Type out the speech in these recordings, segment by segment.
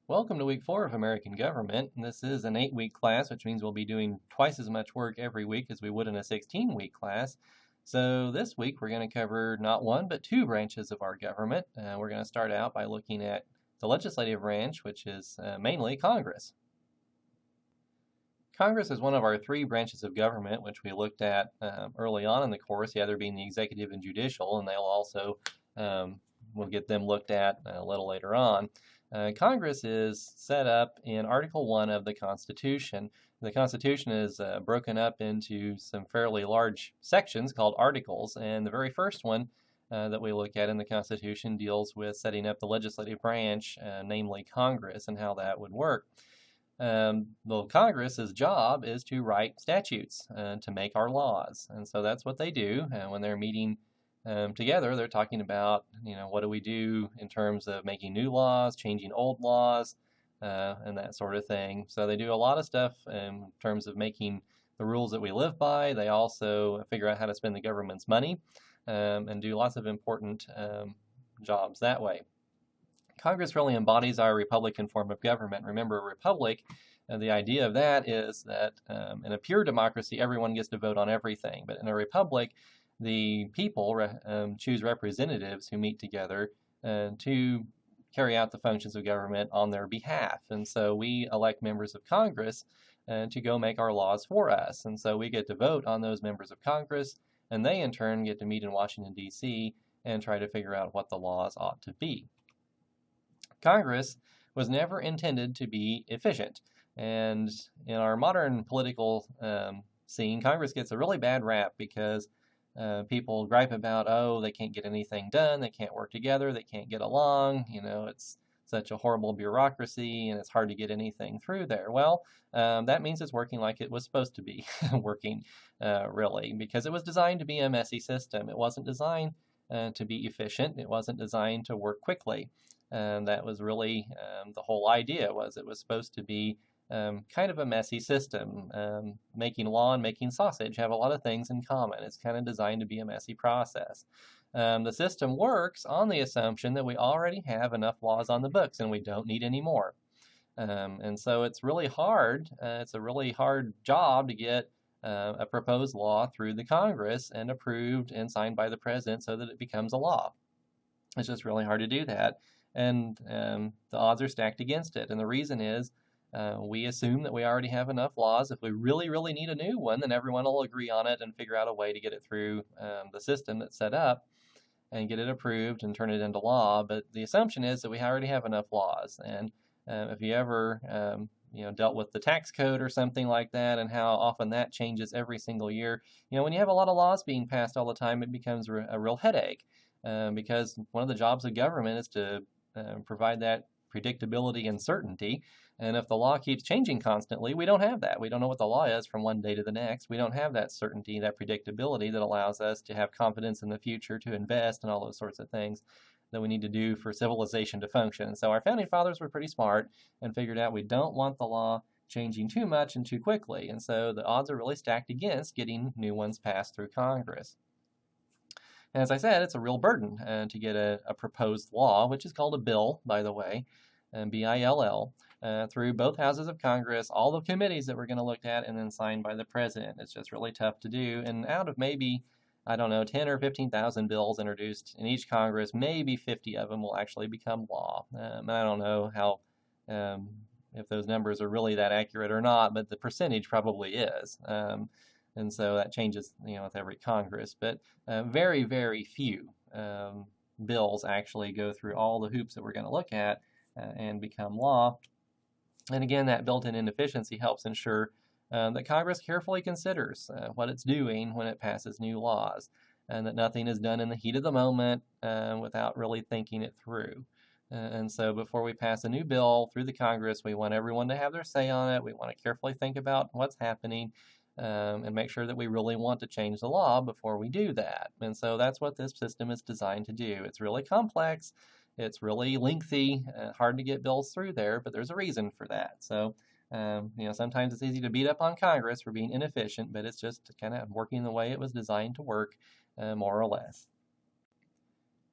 Welcome to week 4 of American Government. This is an 8-week class, which means we'll be doing twice as much work every week as we would in a 16-week class. So this week we're going to cover not one but two branches of our government. We're going to start out by looking at the legislative branch, which is mainly Congress. Congress is one of our three branches of government, which we looked at early on in the course, the other being the executive and judicial, and they'll also, we'll get them looked at a little later on. Congress is set up in Article 1 of the Constitution. The Constitution is broken up into some fairly large sections called articles, and the very first one that we look at in the Constitution deals with setting up the legislative branch, namely Congress, and how that would work. The Congress's job is to write statutes to make our laws, and so that's what they do. When they're meeting together, they're talking about, what do we do in terms of making new laws, changing old laws, and that sort of thing. So they do a lot of stuff in terms of making the rules that we live by. They also figure out how to spend the government's money and do lots of important jobs that way. Congress really embodies our Republican form of government. Remember, a republic, the idea of that is that in a pure democracy, everyone gets to vote on everything. But in a republic, the people choose representatives who meet together to carry out the functions of government on their behalf. And so we elect members of Congress to go make our laws for us. And so we get to vote on those members of Congress, and they in turn get to meet in Washington, D.C. and try to figure out what the laws ought to be. Congress was never intended to be efficient, and in our modern political scene, Congress gets a really bad rap because people gripe about, oh, they can't get anything done, they can't work together, they can't get along, it's such a horrible bureaucracy and it's hard to get anything through there. Well, that means it's working like it was supposed to be working, really, because it was designed to be a messy system. It wasn't designed to be efficient. It wasn't designed to work quickly. And that was really the whole idea. Was it was supposed to be kind of a messy system. Making law and making sausage have a lot of things in common. It's kind of designed to be a messy process. The system works on the assumption that we already have enough laws on the books and we don't need any more. And so it's really hard. It's a really hard job to get a proposed law through the Congress and approved and signed by the president so that it becomes a law. It's just really hard to do that. And the odds are stacked against it. And the reason is we assume that we already have enough laws. If we really, really need a new one, then everyone will agree on it and figure out a way to get it through the system that's set up and get it approved and turn it into law. But the assumption is that we already have enough laws. And if you ever dealt with the tax code or something like that and how often that changes every single year, when you have a lot of laws being passed all the time, it becomes a real headache because one of the jobs of government is to provide that predictability and certainty. And if the law keeps changing constantly, we don't have that. We don't know what the law is from one day to the next. We don't have that certainty, that predictability that allows us to have confidence in the future, to invest, and all those sorts of things that we need to do for civilization to function. So our founding fathers were pretty smart and figured out we don't want the law changing too much and too quickly. And so the odds are really stacked against getting new ones passed through Congress. And as I said, it's a real burden to get a proposed law, which is called a bill, by the way, B-I-L-L, through both houses of Congress, all the committees that we're going to look at, and then signed by the president. It's just really tough to do. And out of maybe, 10 or 15,000 bills introduced in each Congress, maybe 50 of them will actually become law. I don't know how, if those numbers are really that accurate or not, but the percentage probably is. And so that changes, with every Congress. But very, very few bills actually go through all the hoops that we're going to look at and become law. And again, that built-in inefficiency helps ensure that Congress carefully considers what it's doing when it passes new laws, and that nothing is done in the heat of the moment without really thinking it through. And so before we pass a new bill through the Congress, we want everyone to have their say on it. We want to carefully think about what's happening and make sure that we really want to change the law before we do that. And so that's what this system is designed to do. It's really complex. It's really lengthy, hard to get bills through there, but there's a reason for that. So, sometimes it's easy to beat up on Congress for being inefficient, but it's just kind of working the way it was designed to work, more or less.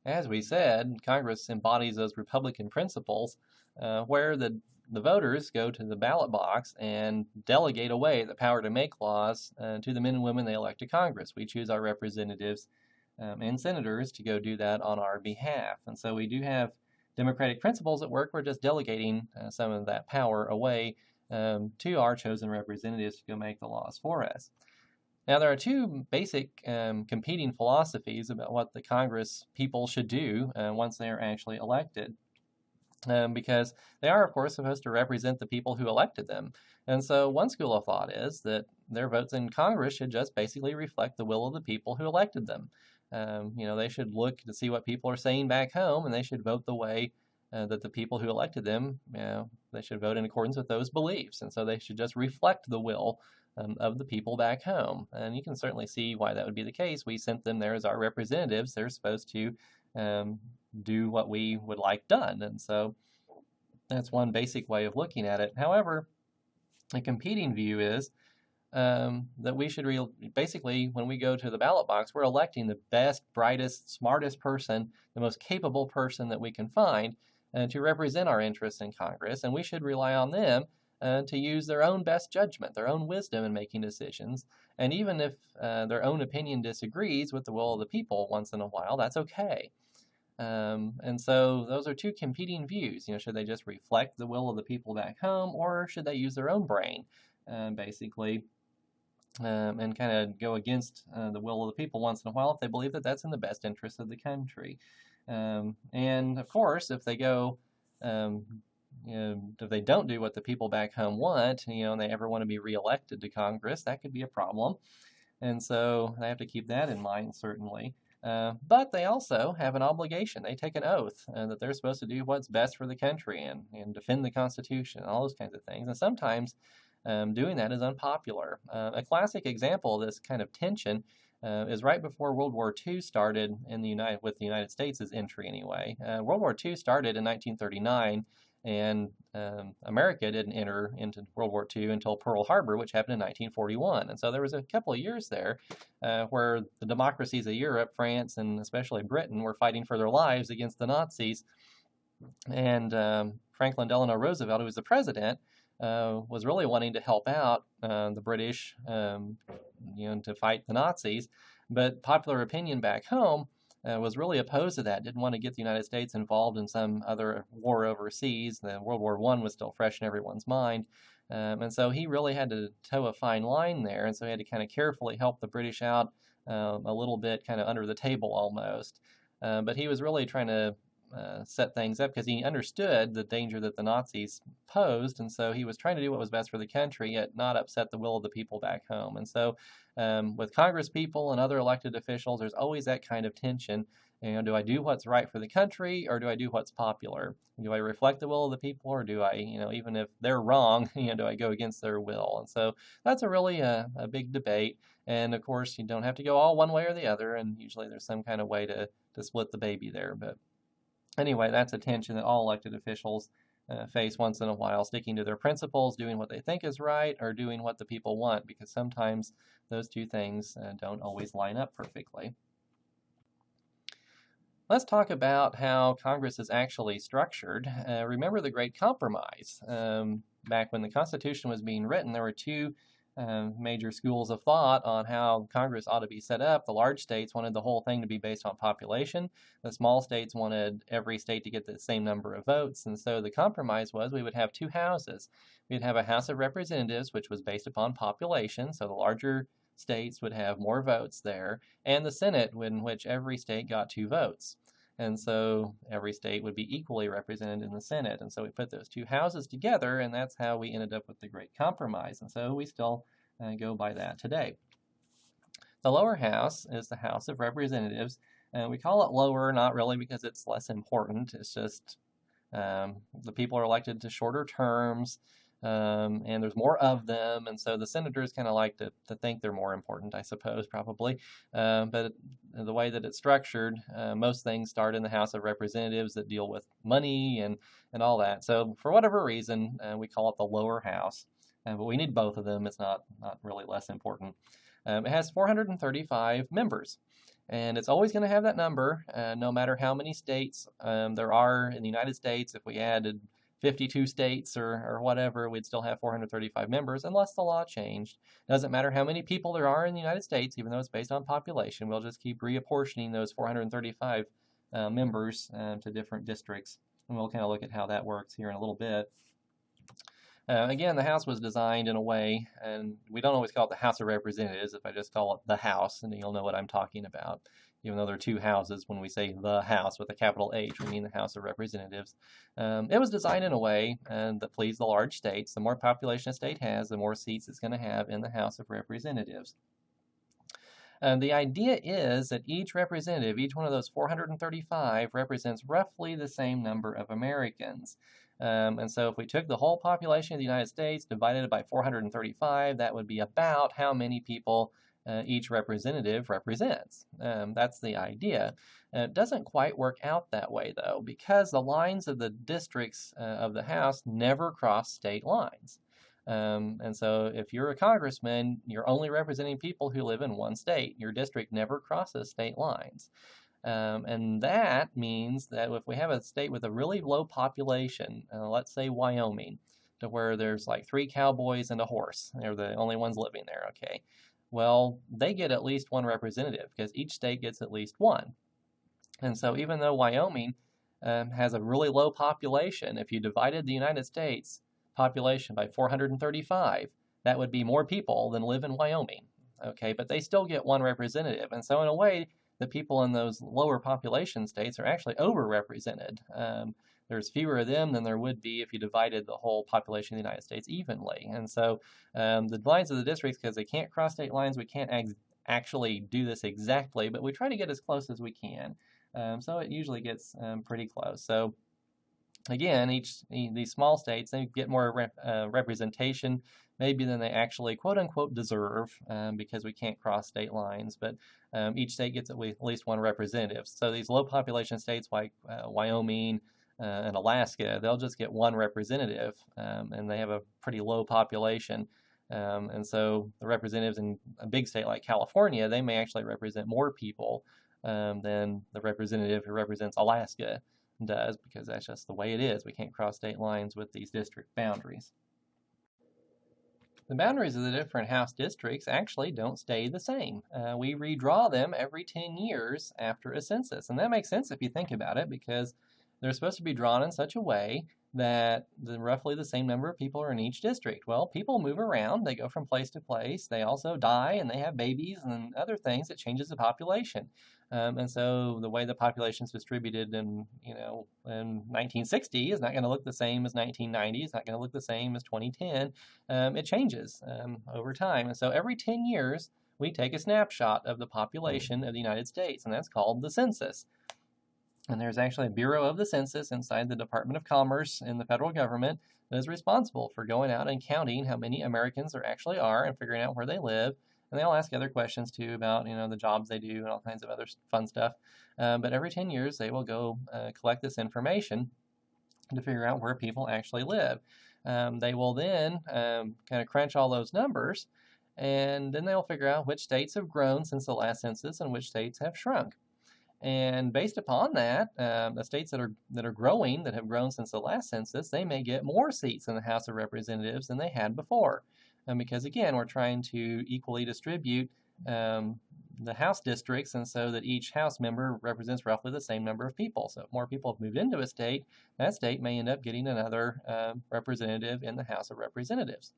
As we said, Congress embodies those Republican principles where the voters go to the ballot box and delegate away the power to make laws to the men and women they elect to Congress. We choose our representatives and senators to go do that on our behalf. And so we do have democratic principles at work. We're just delegating some of that power away to our chosen representatives to go make the laws for us. Now, there are two basic competing philosophies about what the Congress people should do once they are actually elected. Because they are, of course, supposed to represent the people who elected them. And so one school of thought is that their votes in Congress should just basically reflect the will of the people who elected them. They should look to see what people are saying back home, and they should vote the way that the people who elected them, they should vote in accordance with those beliefs. And so they should just reflect the will of the people back home. And you can certainly see why that would be the case. We sent them there as our representatives. They're supposed to do what we would like done. And so that's one basic way of looking at it. However, a competing view is that we should basically, when we go to the ballot box, we're electing the best, brightest, smartest person, the most capable person that we can find to represent our interests in Congress. And we should rely on them to use their own best judgment, their own wisdom in making decisions. And even if their own opinion disagrees with the will of the people once in a while, that's okay. And so those are two competing views. Should they just reflect the will of the people back home, or should they use their own brain, basically, and kind of go against the will of the people once in a while if they believe that that's in the best interest of the country? And of course, if they go, if they don't do what the people back home want, and they ever want to be reelected to Congress, that could be a problem. And so they have to keep that in mind, certainly. But they also have an obligation. They take an oath that they're supposed to do what's best for the country and defend the Constitution and all those kinds of things. And sometimes doing that is unpopular. A classic example of this kind of tension is right before World War II started with the United States' entry anyway. World War II started in 1939, and America didn't enter into World War II until Pearl Harbor, which happened in 1941. And so there was a couple of years there where the democracies of Europe, France, and especially Britain, were fighting for their lives against the Nazis. And Franklin Delano Roosevelt, who was the president, was really wanting to help out the British, to fight the Nazis. But popular opinion back home was really opposed to that, didn't want to get the United States involved in some other war overseas. The World War I was still fresh in everyone's mind. And so he really had to toe a fine line there, and so he had to kind of carefully help the British out a little bit, kind of under the table almost. But he was really trying to set things up because he understood the danger that the Nazis posed, and so he was trying to do what was best for the country, yet not upset the will of the people back home. And so with Congress people and other elected officials, there's always that kind of tension. Do I do what's right for the country, or do I do what's popular? Do I reflect the will of the people, or do I, even if they're wrong, do I go against their will? And so that's a really a big debate. And of course, you don't have to go all one way or the other, and usually there's some kind of way to split the baby there. But anyway, that's a tension that all elected officials face once in a while, sticking to their principles, doing what they think is right, or doing what the people want, because sometimes those two things don't always line up perfectly. Let's talk about how Congress is actually structured. Remember the Great Compromise. Back when the Constitution was being written, there were two major schools of thought on how Congress ought to be set up. The large states wanted the whole thing to be based on population. The small states wanted every state to get the same number of votes. And so the compromise was we would have two houses. We'd have a House of Representatives, which was based upon population, so the larger states would have more votes there, and the Senate, in which every state got 2 votes. And so every state would be equally represented in the Senate. And so we put those two houses together, and that's how we ended up with the Great Compromise. And so we still go by that today. The lower house is the House of Representatives. We call it lower, not really because it's less important. It's just the people are elected to shorter terms, and there's more of them, and so the senators kind of like to think they're more important, I suppose, probably. But the way that it's structured, most things start in the House of Representatives that deal with money and all that. So for whatever reason, we call it the lower house, but we need both of them. It's not really less important. It has 435 members, and it's always going to have that number, no matter how many states there are in the United States. If we added 52 states or whatever, we'd still have 435 members unless the law changed. Doesn't matter how many people there are in the United States, even though it's based on population, we'll just keep reapportioning those 435 members to different districts. And we'll kind of look at how that works here in a little bit. Again, the House was designed in a way, and we don't always call it the House of Representatives. If I just call it the House, and you'll know what I'm talking about. Even though there are two houses, when we say the House with a capital H, we mean the House of Representatives. It was designed in a way that pleased the large states. The more population a state has, the more seats it's going to have in the House of Representatives. The idea is that each representative, each one of those 435, represents roughly the same number of Americans. And so if we took the whole population of the United States, divided it by 435, that would be about how many people each representative represents. That's the idea. It doesn't quite work out that way, though, because the lines of the districts of the House never cross state lines. And so if you're a congressman, you're only representing people who live in one state. Your district never crosses state lines. And that means that if we have a state with a really low population, let's say Wyoming, to where there's like 3 cowboys and a horse, they're the only ones living there, okay? Well, they get at least one representative because each state gets at least one. And so even though Wyoming has a really low population, if you divided the United States population by 435, that would be more people than live in Wyoming, okay? But they still get one representative. And so in a way, the people in those lower population states are actually overrepresented. There's fewer of them than there would be if you divided the whole population of the United States evenly. And so the lines of the districts, because they can't cross state lines, we can't actually do this exactly, but we try to get as close as we can. So it usually gets pretty close. So again, these small states, they get more representation maybe than they actually quote-unquote deserve because we can't cross state lines, but each state gets at least one representative. So these low population states like Wyoming and Alaska, they'll just get one representative, and they have a pretty low population. And so the representatives in a big state like California, they may actually represent more people than the representative who represents Alaska does, because that's just the way it is. We can't cross state lines with these district boundaries. The boundaries of the different House districts actually don't stay the same. We redraw them every 10 years after a census, and that makes sense if you think about it, because they're supposed to be drawn in such a way that roughly the same number of people are in each district. Well, people move around, they go from place to place, they also die, and they have babies and other things that changes the population. And so the way the population is distributed in 1960 is not going to look the same as 1990, it's not going to look the same as 2010. It changes over time. And so every 10 years, we take a snapshot of the population of the United States, and that's called the census. And there's actually a Bureau of the Census inside the Department of Commerce in the federal government that is responsible for going out and counting how many Americans there actually are and figuring out where they live. And they all ask other questions too about the jobs they do and all kinds of other fun stuff. But every 10 years they will go collect this information to figure out where people actually live. They will then kind of crunch all those numbers, and then they'll figure out which states have grown since the last census and which states have shrunk. And based upon that, the states that are growing, that have grown since the last census, they may get more seats in the House of Representatives than they had before. Because again, we're trying to equally distribute the House districts, and so that each House member represents roughly the same number of people. So if more people have moved into a state, that state may end up getting another representative in the House of Representatives.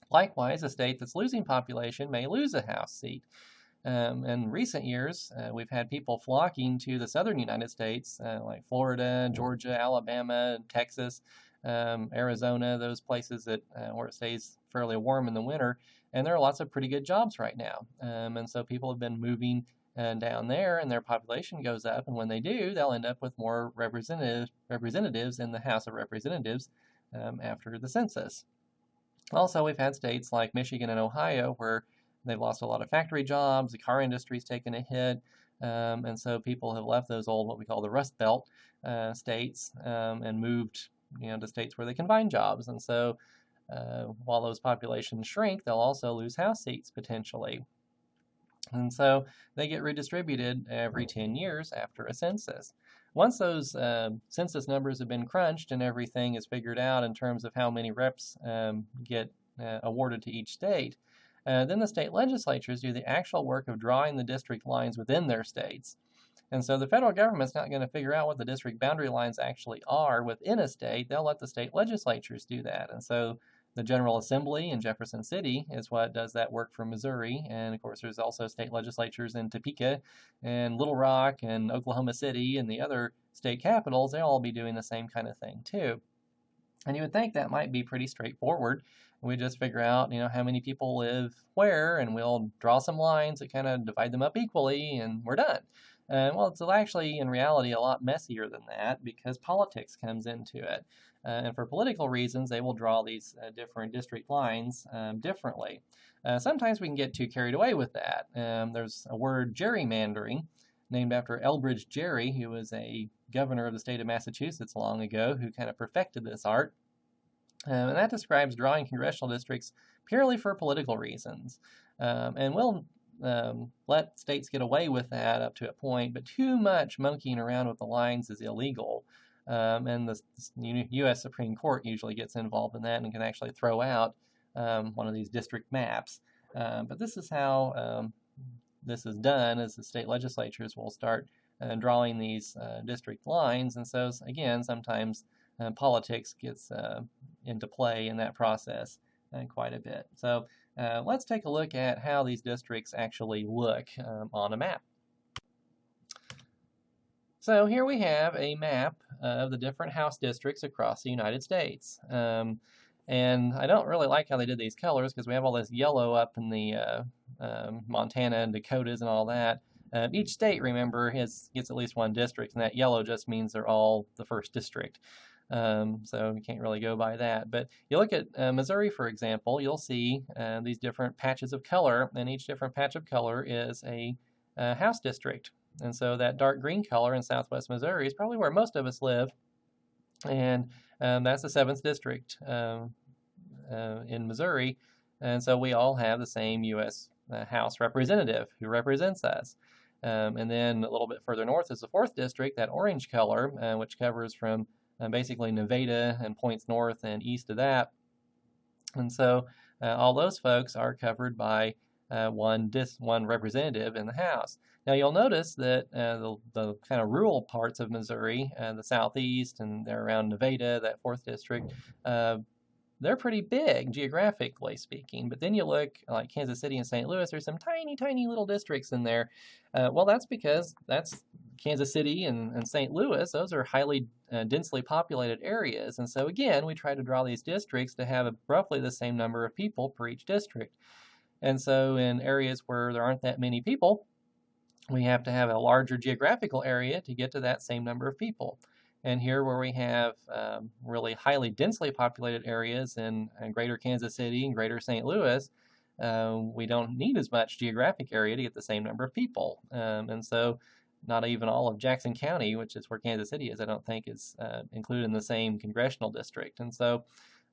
Likewise, a state that's losing population may lose a House seat. In recent years, we've had people flocking to the southern United States, like Florida, Georgia, Alabama, Texas, Arizona, those places that where it stays fairly warm in the winter, and there are lots of pretty good jobs right now. And so people have been moving down there, and their population goes up, and when they do, they'll end up with more representatives in the House of Representatives after the census. Also, we've had states like Michigan and Ohio where they've lost a lot of factory jobs, the car industry's taken a hit, and so people have left those old, what we call the Rust Belt states, and moved to states where they can find jobs. And so while those populations shrink, they'll also lose House seats potentially. And so they get redistributed every 10 years after a census. once those census numbers have been crunched and everything is figured out in terms of how many reps get awarded to each state, then the state legislatures do the actual work of drawing the district lines within their states. And so the federal government's not going to figure out what the district boundary lines actually are within a state. They'll let the state legislatures do that. And so the General Assembly in Jefferson City is what does that work for Missouri. And of course, there's also state legislatures in Topeka and Little Rock and Oklahoma City and the other state capitals. They'll all be doing the same kind of thing too. And you would think that might be pretty straightforward. We just figure out, how many people live where, and we'll draw some lines that kind of divide them up equally, and we're done. Well, it's actually, in reality, a lot messier than that because politics comes into it. And for political reasons, they will draw these different district lines differently. Sometimes we can get too carried away with that. There's a word, gerrymandering, named after Elbridge Gerry, who was a governor of the state of Massachusetts long ago, who kind of perfected this art. And that describes drawing congressional districts purely for political reasons. And we'll let states get away with that up to a point, but too much monkeying around with the lines is illegal. And the U.S. Supreme Court usually gets involved in that and can actually throw out one of these district maps. But this is how this is done, as the state legislatures will start drawing these district lines. And so, again, sometimes politics gets into play in that process quite a bit. So let's take a look at how these districts actually look on a map. So here we have a map of the different House districts across the United States. And I don't really like how they did these colors because we have all this yellow up in the Montana and Dakotas and all that. Each state, remember, gets at least one district, and that yellow just means they're all the first district. So you can't really go by that. But you look at Missouri, for example, you'll see these different patches of color, and each different patch of color is a House district. And so that dark green color in southwest Missouri is probably where most of us live, and that's the 7th district in Missouri. And so we all have the same U.S. House representative who represents us. And then a little bit further north is the 4th district, that orange color, which covers from basically Nevada and points north and east of that. And so all those folks are covered by one representative in the House. Now you'll notice that the kind of rural parts of Missouri, the southeast, and they're around Nevada, that 4th district, they're pretty big geographically speaking. But then you look like Kansas City and St. Louis, there's some tiny, tiny little districts in there. Well, that's because that's Kansas City and St. Louis. Those are highly densely populated areas. And so again, we try to draw these districts to have roughly the same number of people per each district. And so in areas where there aren't that many people, we have to have a larger geographical area to get to that same number of people. And here where we have really highly densely populated areas in greater Kansas City and greater St. Louis, we don't need as much geographic area to get the same number of people. And so not even all of Jackson County, which is where Kansas City is, I don't think is included in the same congressional district. And so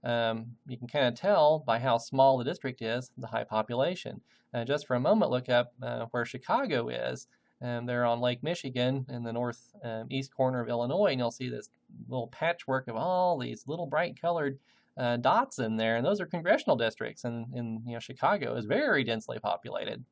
you can kind of tell by how small the district is, the high population. Just for a moment, look up where Chicago is. They're on Lake Michigan in the northeast corner of Illinois, and you'll see this little patchwork of all these little bright colored dots in there, and those are congressional districts. And Chicago is very densely populated,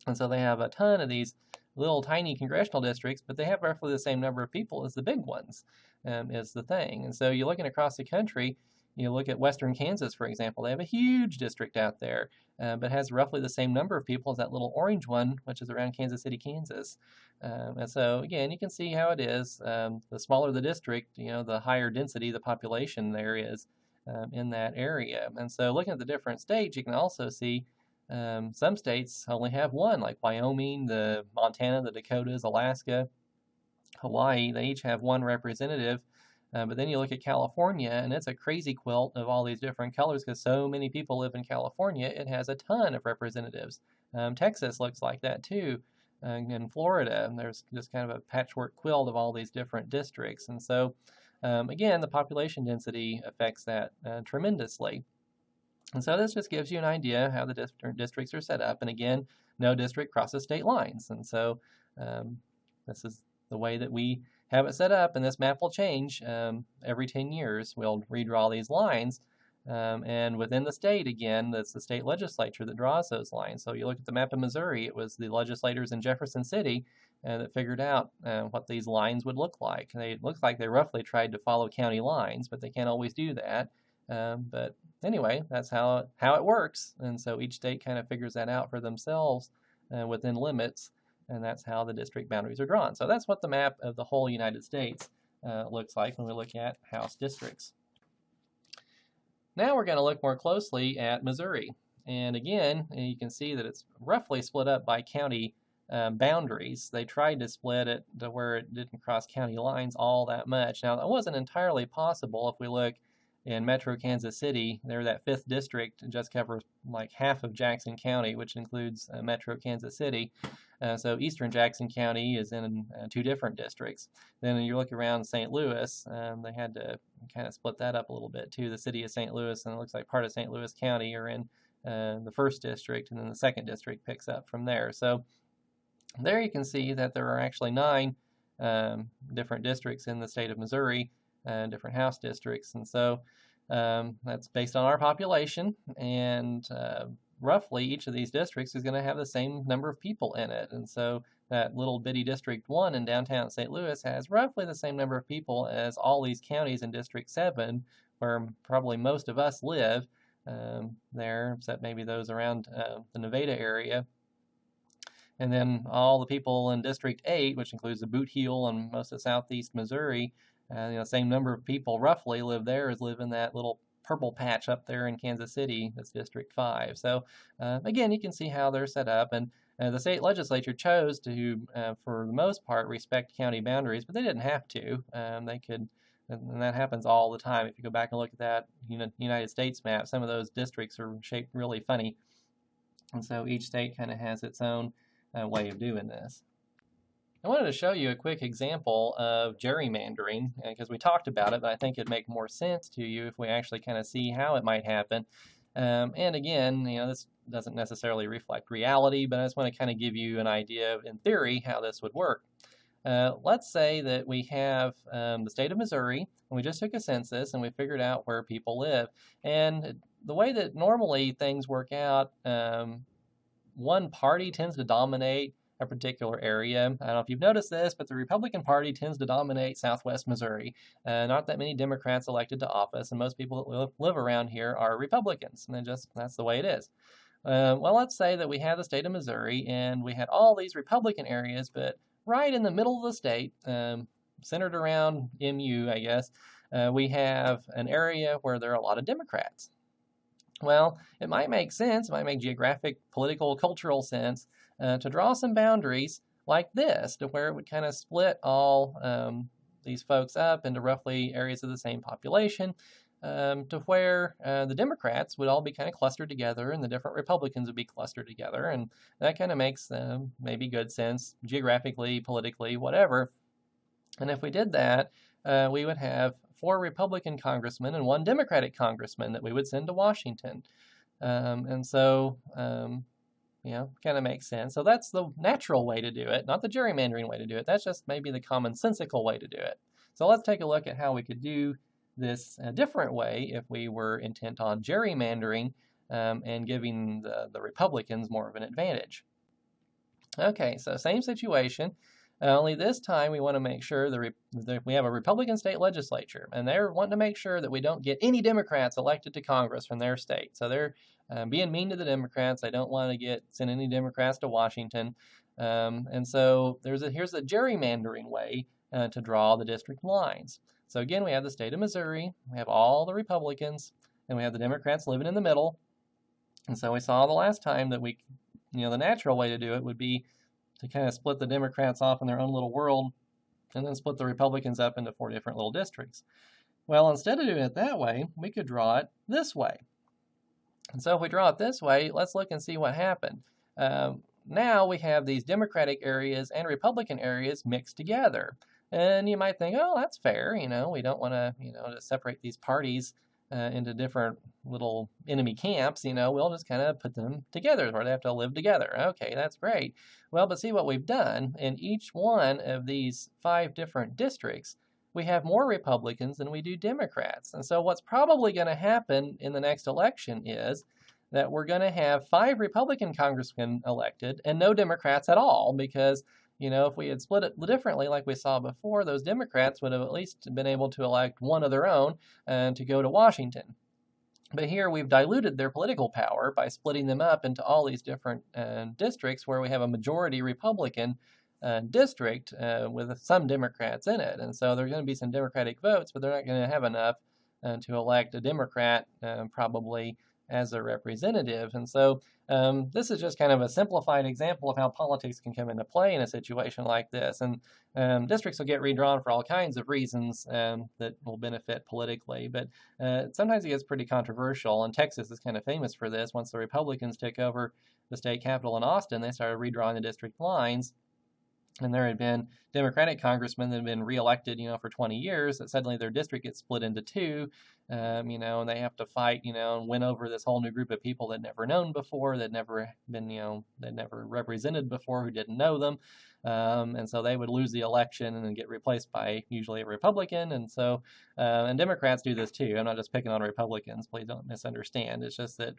and so they have a ton of these little tiny congressional districts, but they have roughly the same number of people as the big ones, is the thing. And so you're looking across the country. You look at western Kansas, for example. They have a huge district out there, but has roughly the same number of people as that little orange one, which is around Kansas City, Kansas. And so, again, you can see how it is. The smaller the district, the higher density the population there is in that area. And so looking at the different states, you can also see some states only have one, like Wyoming, the Montana, the Dakotas, Alaska, Hawaii. They each have one representative. But then you look at California, and it's a crazy quilt of all these different colors because so many people live in California. It has a ton of representatives. Texas looks like that too. In Florida, there's just kind of a patchwork quilt of all these different districts. And so, again, the population density affects that tremendously. And so this just gives you an idea how the different districts are set up. And again, no district crosses state lines. And so this is the way that we have it set up, and this map will change every 10 years. We'll redraw these lines. And within the state, again, it's the state legislature that draws those lines. So you look at the map of Missouri, it was the legislators in Jefferson City that figured out what these lines would look like. It looks like they roughly tried to follow county lines, but they can't always do that. But anyway, that's how it works. And so each state kind of figures that out for themselves within limits, and that's how the district boundaries are drawn. So that's what the map of the whole United States looks like when we look at House districts. Now we're going to look more closely at Missouri. And again, you can see that it's roughly split up by county boundaries. They tried to split it to where it didn't cross county lines all that much. Now, that wasn't entirely possible. If we look in Metro Kansas City, there, that 5th district just covers like half of Jackson County, which includes Metro Kansas City. So Eastern Jackson County is in 2 different districts. Then you look around St. Louis, they had to kind of split that up a little bit too. The city of St. Louis, and it looks like part of St. Louis County are in the 1st district, and then the 2nd district picks up from there. So there you can see that there are actually 9 different districts in the state of Missouri, different House districts. And so that's based on our population, and roughly each of these districts is going to have the same number of people in it. And so that little bitty District 1 in downtown St. Louis has roughly the same number of people as all these counties in District 7, where probably most of us live there, except maybe those around the Nevada area. And then all the people in District 8, which includes the Boot Heel and most of southeast Missouri, same number of people roughly live there as live in that little purple patch up there in Kansas City. That's District 5. So again, you can see how they're set up. And the state legislature chose to, for the most part, respect county boundaries, but they didn't have to. They could, and that happens all the time. If you go back and look at that United States map, some of those districts are shaped really funny. And so each state kind of has its own way of doing this. I wanted to show you a quick example of gerrymandering, because we talked about it, but I think it'd make more sense to you if we actually kind of see how it might happen. And again, this doesn't necessarily reflect reality, but I just want to kind of give you an idea of, in theory, how this would work. Let's say that we have the state of Missouri, and we just took a census, and we figured out where people live. And the way that normally things work out, one party tends to dominate a particular area. I don't know if you've noticed this, but the Republican Party tends to dominate southwest Missouri. Not that many Democrats elected to office, and most people that live around here are Republicans, and that's the way it is. Well, let's say that we have the state of Missouri, and we had all these Republican areas, but right in the middle of the state, centered around MU, I guess, we have an area where there are a lot of Democrats. Well, it might make sense, it might make geographic, political, cultural sense to draw some boundaries like this, to where it would kind of split all these folks up into roughly areas of the same population, to where the Democrats would all be kind of clustered together and the different Republicans would be clustered together, and that kind of makes maybe good sense geographically, politically, whatever. And if we did that, we would have 4 Republican congressmen and 1 Democratic congressman that we would send to Washington. And so, kind of makes sense. So that's the natural way to do it, not the gerrymandering way to do it. That's just maybe the commonsensical way to do it. So let's take a look at how we could do this a different way if we were intent on gerrymandering and giving the Republicans more of an advantage. Okay, so same situation. Only this time we want to make sure that we have a Republican state legislature, and they're wanting to make sure that we don't get any Democrats elected to Congress from their state. So they're being mean to the Democrats. They don't want to send any Democrats to Washington. And so here's a gerrymandering way to draw the district lines. So again, we have the state of Missouri, we have all the Republicans, and we have the Democrats living in the middle. And so we saw the last time that the natural way to do it would be to kind of split the Democrats off in their own little world and then split the Republicans up into 4 different little districts. Well, instead of doing it that way, we could draw it this way. And so if we draw it this way, let's look and see what happened. Now we have these Democratic areas and Republican areas mixed together. And you might think, oh, that's fair. We don't want to, to separate these parties into different little enemy camps, we'll just kind of put them together where they have to live together. Okay, that's great. Well, but see what we've done in each one of these 5 different districts, we have more Republicans than we do Democrats. And so what's probably going to happen in the next election is that we're going to have 5 Republican congressmen elected and no Democrats at all, because if we had split it differently like we saw before, those Democrats would have at least been able to elect one of their own to go to Washington. But here we've diluted their political power by splitting them up into all these different districts where we have a majority Republican district with some Democrats in it. And so there's going to be some Democratic votes, but they're not going to have enough to elect a Democrat probably as their representative. And so this is just kind of a simplified example of how politics can come into play in a situation like this. And districts will get redrawn for all kinds of reasons that will benefit politically, but sometimes it gets pretty controversial, and Texas is kind of famous for this. Once the Republicans took over the state capitol in Austin, they started redrawing the district lines. And there had been Democratic congressmen that had been reelected, for 20 years, that suddenly their district gets split into 2, and they have to fight, and win over this whole new group of people they'd never known before, that never been, they'd never represented before, who didn't know them. And so they would lose the election and then get replaced by usually a Republican. And so, and Democrats do this too. I'm not just picking on Republicans, please don't misunderstand. It's just that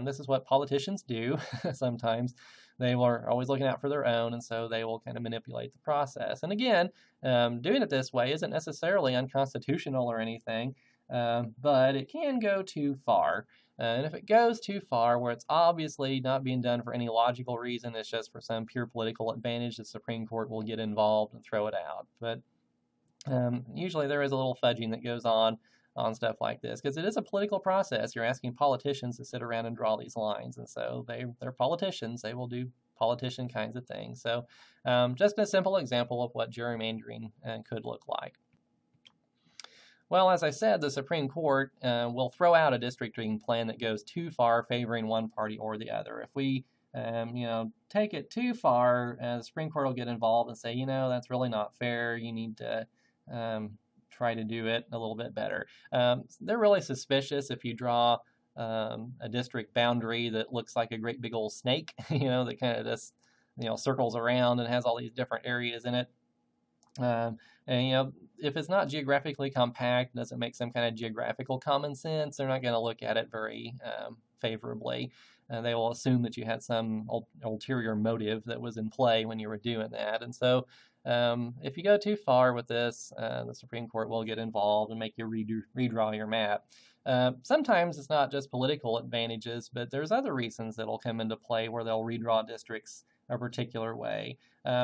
this is what politicians do sometimes. They are always looking out for their own, and so they will kind of manipulate the process. And again, doing it this way isn't necessarily unconstitutional or anything, but it can go too far. And if it goes too far, where it's obviously not being done for any logical reason, it's just for some pure political advantage, the Supreme Court will get involved and throw it out. But usually there is a little fudging that goes on stuff like this, because it is a political process. You're asking politicians to sit around and draw these lines, and so they're politicians. They will do politician kinds of things. So just a simple example of what gerrymandering could look like. Well, as I said, the Supreme Court will throw out a districting plan that goes too far favoring one party or the other. If we take it too far, the Supreme Court will get involved and say, that's really not fair. You need to try to do it a little bit better. They're really suspicious if you draw a district boundary that looks like a great big old snake, that kind of just, circles around and has all these different areas in it. And if it's not geographically compact, doesn't make some kind of geographical common sense, they're not going to look at it very favorably. They will assume that you had some ulterior motive that was in play when you were doing that. And so if you go too far with this, the Supreme Court will get involved and make you redraw your map. Sometimes it's not just political advantages, but there's other reasons that will come into play where they'll redraw districts a particular way.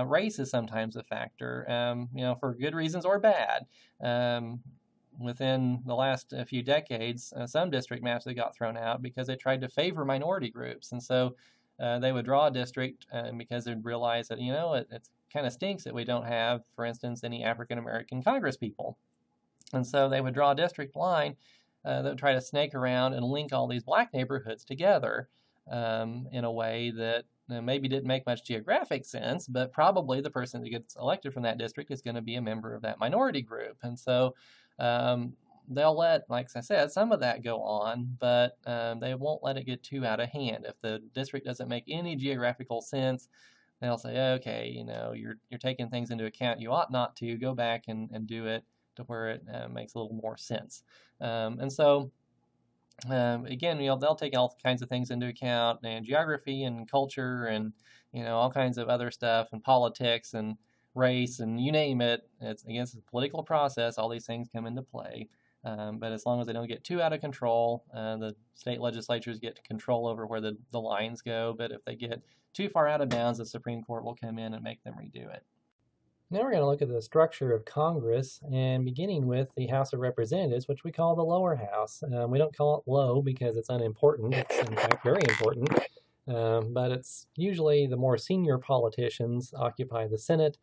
Race is sometimes a factor, for good reasons or bad. Within the last few decades, some district maps that got thrown out because they tried to favor minority groups. And so they would draw a district because they'd realize that, it kind of stinks that we don't have, for instance, any African-American Congress people. And so they would draw a district line that would try to snake around and link all these black neighborhoods together in a way that maybe didn't make much geographic sense, but probably the person that gets elected from that district is going to be a member of that minority group. And so they'll let, like I said, some of that go on, but they won't let it get too out of hand. If the district doesn't make any geographical sense, they'll say, okay, you're taking things into account you ought not to. Go back and do it to where it makes a little more sense. And so again, they'll take all kinds of things into account, and geography and culture and, all kinds of other stuff, and politics and race and you name it. It's a political process. All these things come into play. But as long as they don't get too out of control, the state legislatures get control over where the lines go. But if they get too far out of bounds, the Supreme Court will come in and make them redo it. Now we're going to look at the structure of Congress, and beginning with the House of Representatives, which we call the lower house. We don't call it low because it's unimportant. It's in fact very important, but it's usually the more senior politicians occupy the Senate.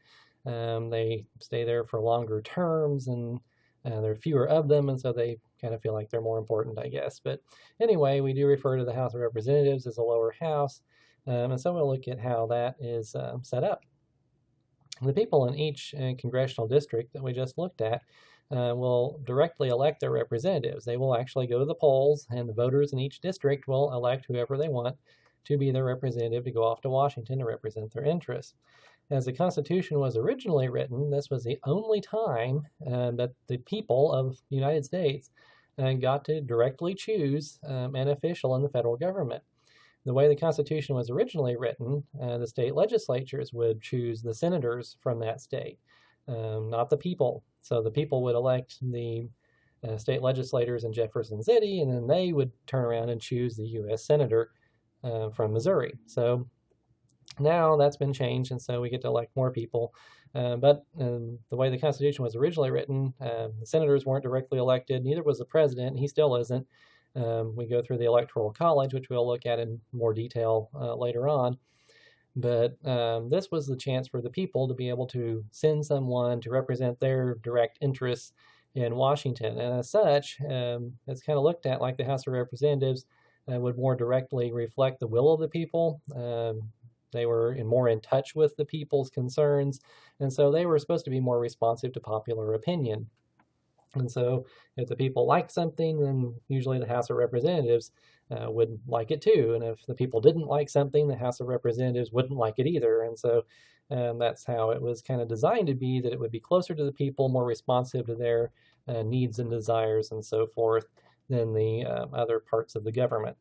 They stay there for longer terms, and there are fewer of them, and so they kind of feel like they're more important, I guess. But anyway, we do refer to the House of Representatives as the lower house, and so we'll look at how that is set up. The people in each congressional district that we just looked at will directly elect their representatives. They will actually go to the polls, and the voters in each district will elect whoever they want to be their representative to go off to Washington to represent their interests. As the Constitution was originally written, this was the only time that the people of the United States got to directly choose an official in the federal government. The way the Constitution was originally written, the state legislatures would choose the senators from that state, not the people. So the people would elect the state legislators in Jefferson City, and then they would turn around and choose the U.S. senator from Missouri. So now that's been changed, and so we get to elect more people. But the way the Constitution was originally written, the senators weren't directly elected, neither was the president. He still isn't. We go through the Electoral College, which we'll look at in more detail later on. But this was the chance for the people to be able to send someone to represent their direct interests in Washington. And as such, it's kind of looked at like the House of Representatives would more directly reflect the will of the people. They were more in touch with the people's concerns, and so they were supposed to be more responsive to popular opinion. And so if the people liked something, then usually the House of Representatives would like it too. And if the people didn't like something, the House of Representatives wouldn't like it either. And so that's how it was kind of designed to be, that it would be closer to the people, more responsive to their needs and desires and so forth than the other parts of the government.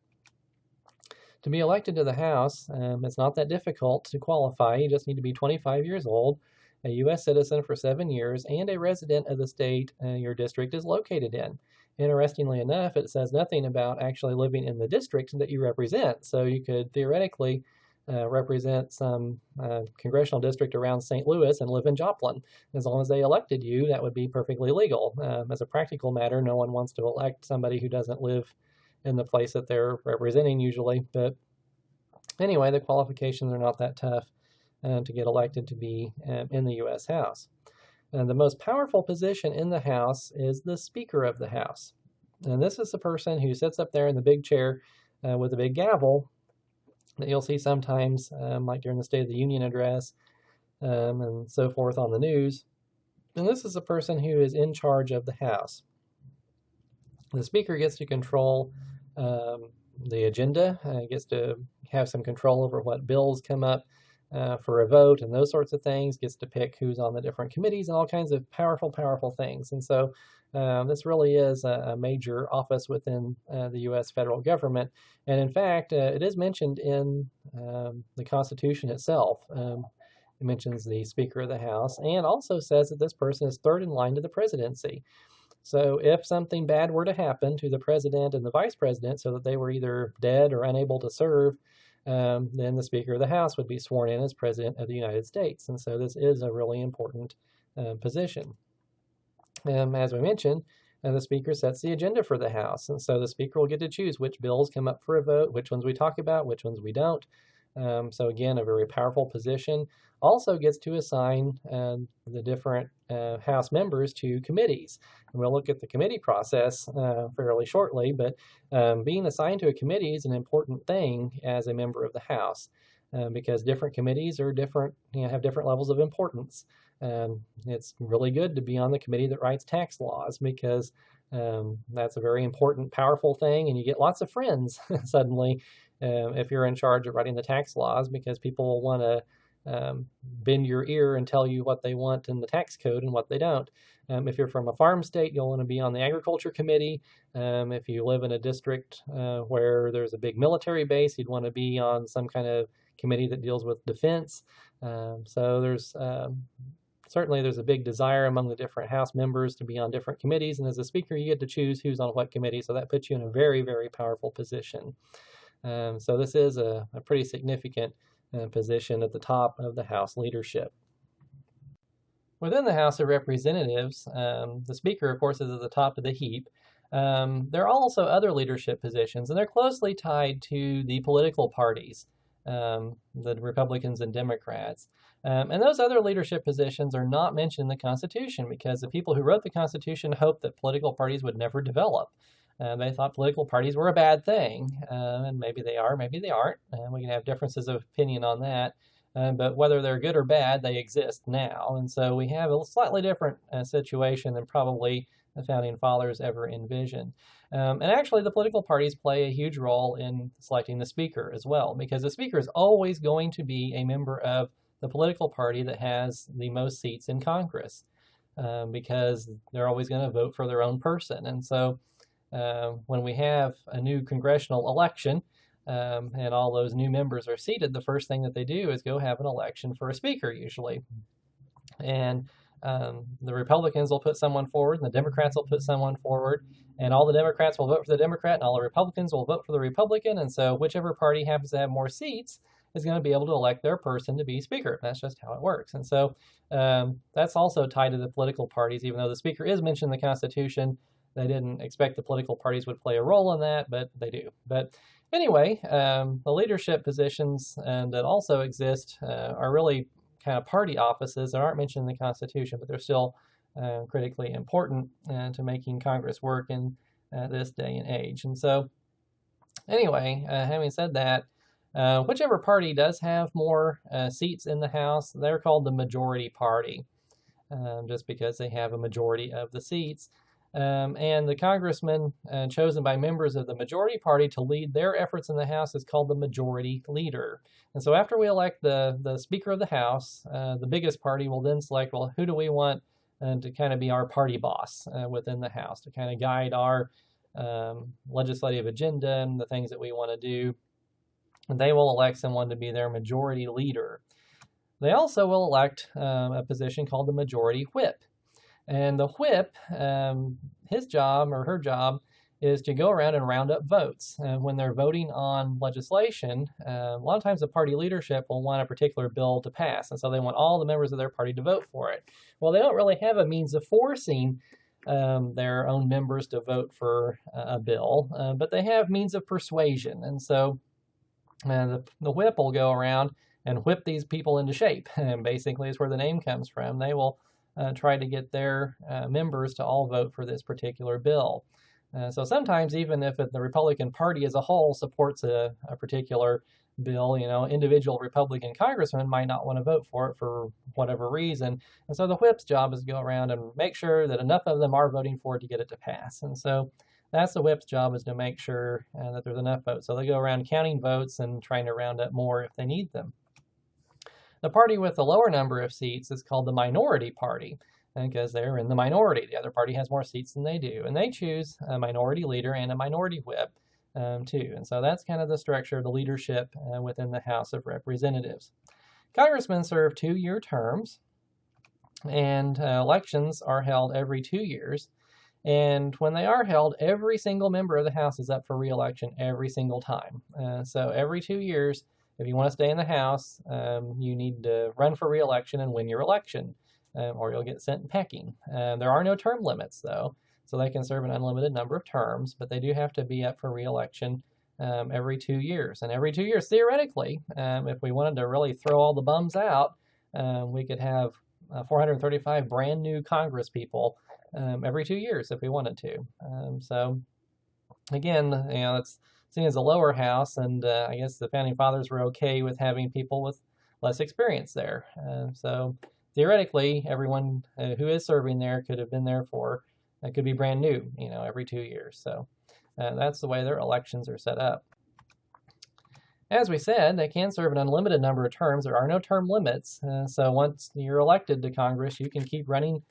To be elected to the House, it's not that difficult to qualify. You just need to be 25 years old, a U.S. citizen for 7 years, and a resident of the state your district is located in. Interestingly enough, it says nothing about actually living in the district that you represent. So you could theoretically represent some congressional district around St. Louis and live in Joplin. As long as they elected you, that would be perfectly legal. As a practical matter, no one wants to elect somebody who doesn't live in the place that they're representing usually. But anyway, the qualifications are not that tough to get elected to be in the U.S. House. And the most powerful position in the House is the Speaker of the House. And this is the person who sits up there in the big chair with a big gavel that you'll see sometimes, like during the State of the Union address and so forth on the news. And this is the person who is in charge of the House. The Speaker gets to control the agenda, gets to have some control over what bills come up for a vote and those sorts of things, gets to pick who's on the different committees and all kinds of powerful, powerful things. And so this really is a major office within the U.S. federal government. And in fact, it is mentioned in the Constitution itself. It mentions the Speaker of the House and also says that this person is third in line to the presidency. So if something bad were to happen to the president and the vice president so that they were either dead or unable to serve, then the Speaker of the House would be sworn in as President of the United States. And so this is a really important position. As we mentioned, the Speaker sets the agenda for the House. And so the Speaker will get to choose which bills come up for a vote, which ones we talk about, which ones we don't. So again, a very powerful position. Also gets to assign the different House members to committees. And we'll look at the committee process fairly shortly, but being assigned to a committee is an important thing as a member of the House because different committees are different, have different levels of importance. It's really good to be on the committee that writes tax laws because that's a very important, powerful thing, and you get lots of friends suddenly if you're in charge of writing the tax laws because people will want to bend your ear and tell you what they want in the tax code and what they don't. If you're from a farm state, you'll want to be on the agriculture committee. If you live in a district where there's a big military base, you'd want to be on some kind of committee that deals with defense. So there's certainly there's a big desire among the different House members to be on different committees. And as a Speaker, you get to choose who's on what committee. So that puts you in a very, very powerful position. So this is a pretty significant position at the top of the House leadership. Within the House of Representatives, the Speaker, of course, is at the top of the heap. There are also other leadership positions, and they're closely tied to the political parties, the Republicans and Democrats. And those other leadership positions are not mentioned in the Constitution because the people who wrote the Constitution hoped that political parties would never develop. They thought political parties were a bad thing, and maybe they are, maybe they aren't. We can have differences of opinion on that. but whether they're good or bad, they exist now. And so we have a slightly different situation than probably the Founding Fathers ever envisioned. And actually, the political parties play a huge role in selecting the Speaker as well, because the Speaker is always going to be a member of the political party that has the most seats in Congress, because they're always going to vote for their own person. And so when we have a new congressional election, and all those new members are seated, the first thing that they do is go have an election for a speaker usually. And the Republicans will put someone forward, and the Democrats will put someone forward, and all the Democrats will vote for the Democrat, and all the Republicans will vote for the Republican. And so whichever party happens to have more seats is going to be able to elect their person to be speaker. That's just how it works. And so that's also tied to the political parties, even though the speaker is mentioned in the Constitution. They didn't expect the political parties would play a role in that, but they do. But anyway, the leadership positions that also exist are really kind of party offices that aren't mentioned in the Constitution, but they're still critically important to making Congress work in this day and age. And so anyway, having said that, whichever party does have more seats in the House, they're called the majority party, just because they have a majority of the seats. And the congressman chosen by members of the majority party to lead their efforts in the House is called the majority leader. And so after we elect the Speaker of the House, the biggest party will then select, well, who do we want to kind of be our party boss within the House, to kind of guide our legislative agenda and the things that we want to do. And they will elect someone to be their majority leader. They also will elect a position called the majority whip. And the whip, his job or her job is to go around and round up votes. When they're voting on legislation, a lot of times the party leadership will want a particular bill to pass, and so they want all the members of their party to vote for it. Well, they don't really have a means of forcing their own members to vote for a bill, but they have means of persuasion. And so the whip will go around and whip these people into shape, and basically is where the name comes from. They will try to get their members to all vote for this particular bill. So sometimes, even if the Republican Party as a whole supports a particular bill, individual Republican congressmen might not want to vote for it for whatever reason. And so the whip's job is to go around and make sure that enough of them are voting for it to get it to pass. And so that's the whip's job, is to make sure that there's enough votes. So they go around counting votes and trying to round up more if they need them. The party with the lower number of seats is called the minority party, because they're in the minority. The other party has more seats than they do, and they choose a minority leader and a minority whip too. And so that's kind of the structure of the leadership within the House of Representatives. Congressmen serve 2-year terms, and elections are held every 2 years. And when they are held, every single member of the House is up for re-election every single time. So every 2 years, if you want to stay in the House, you need to run for re-election and win your election, or you'll get sent packing. There are no term limits, though, so they can serve an unlimited number of terms, but they do have to be up for re-election every 2 years. And every 2 years, theoretically, if we wanted to really throw all the bums out, we could have 435 brand new Congress people every 2 years if we wanted to. So again, it's seen as a lower house, and I guess the Founding Fathers were okay with having people with less experience there. So theoretically, everyone who is serving there could have been there could be brand new, every 2 years. So that's the way their elections are set up. As we said, they can serve an unlimited number of terms. There are no term limits. So once you're elected to Congress, you can keep running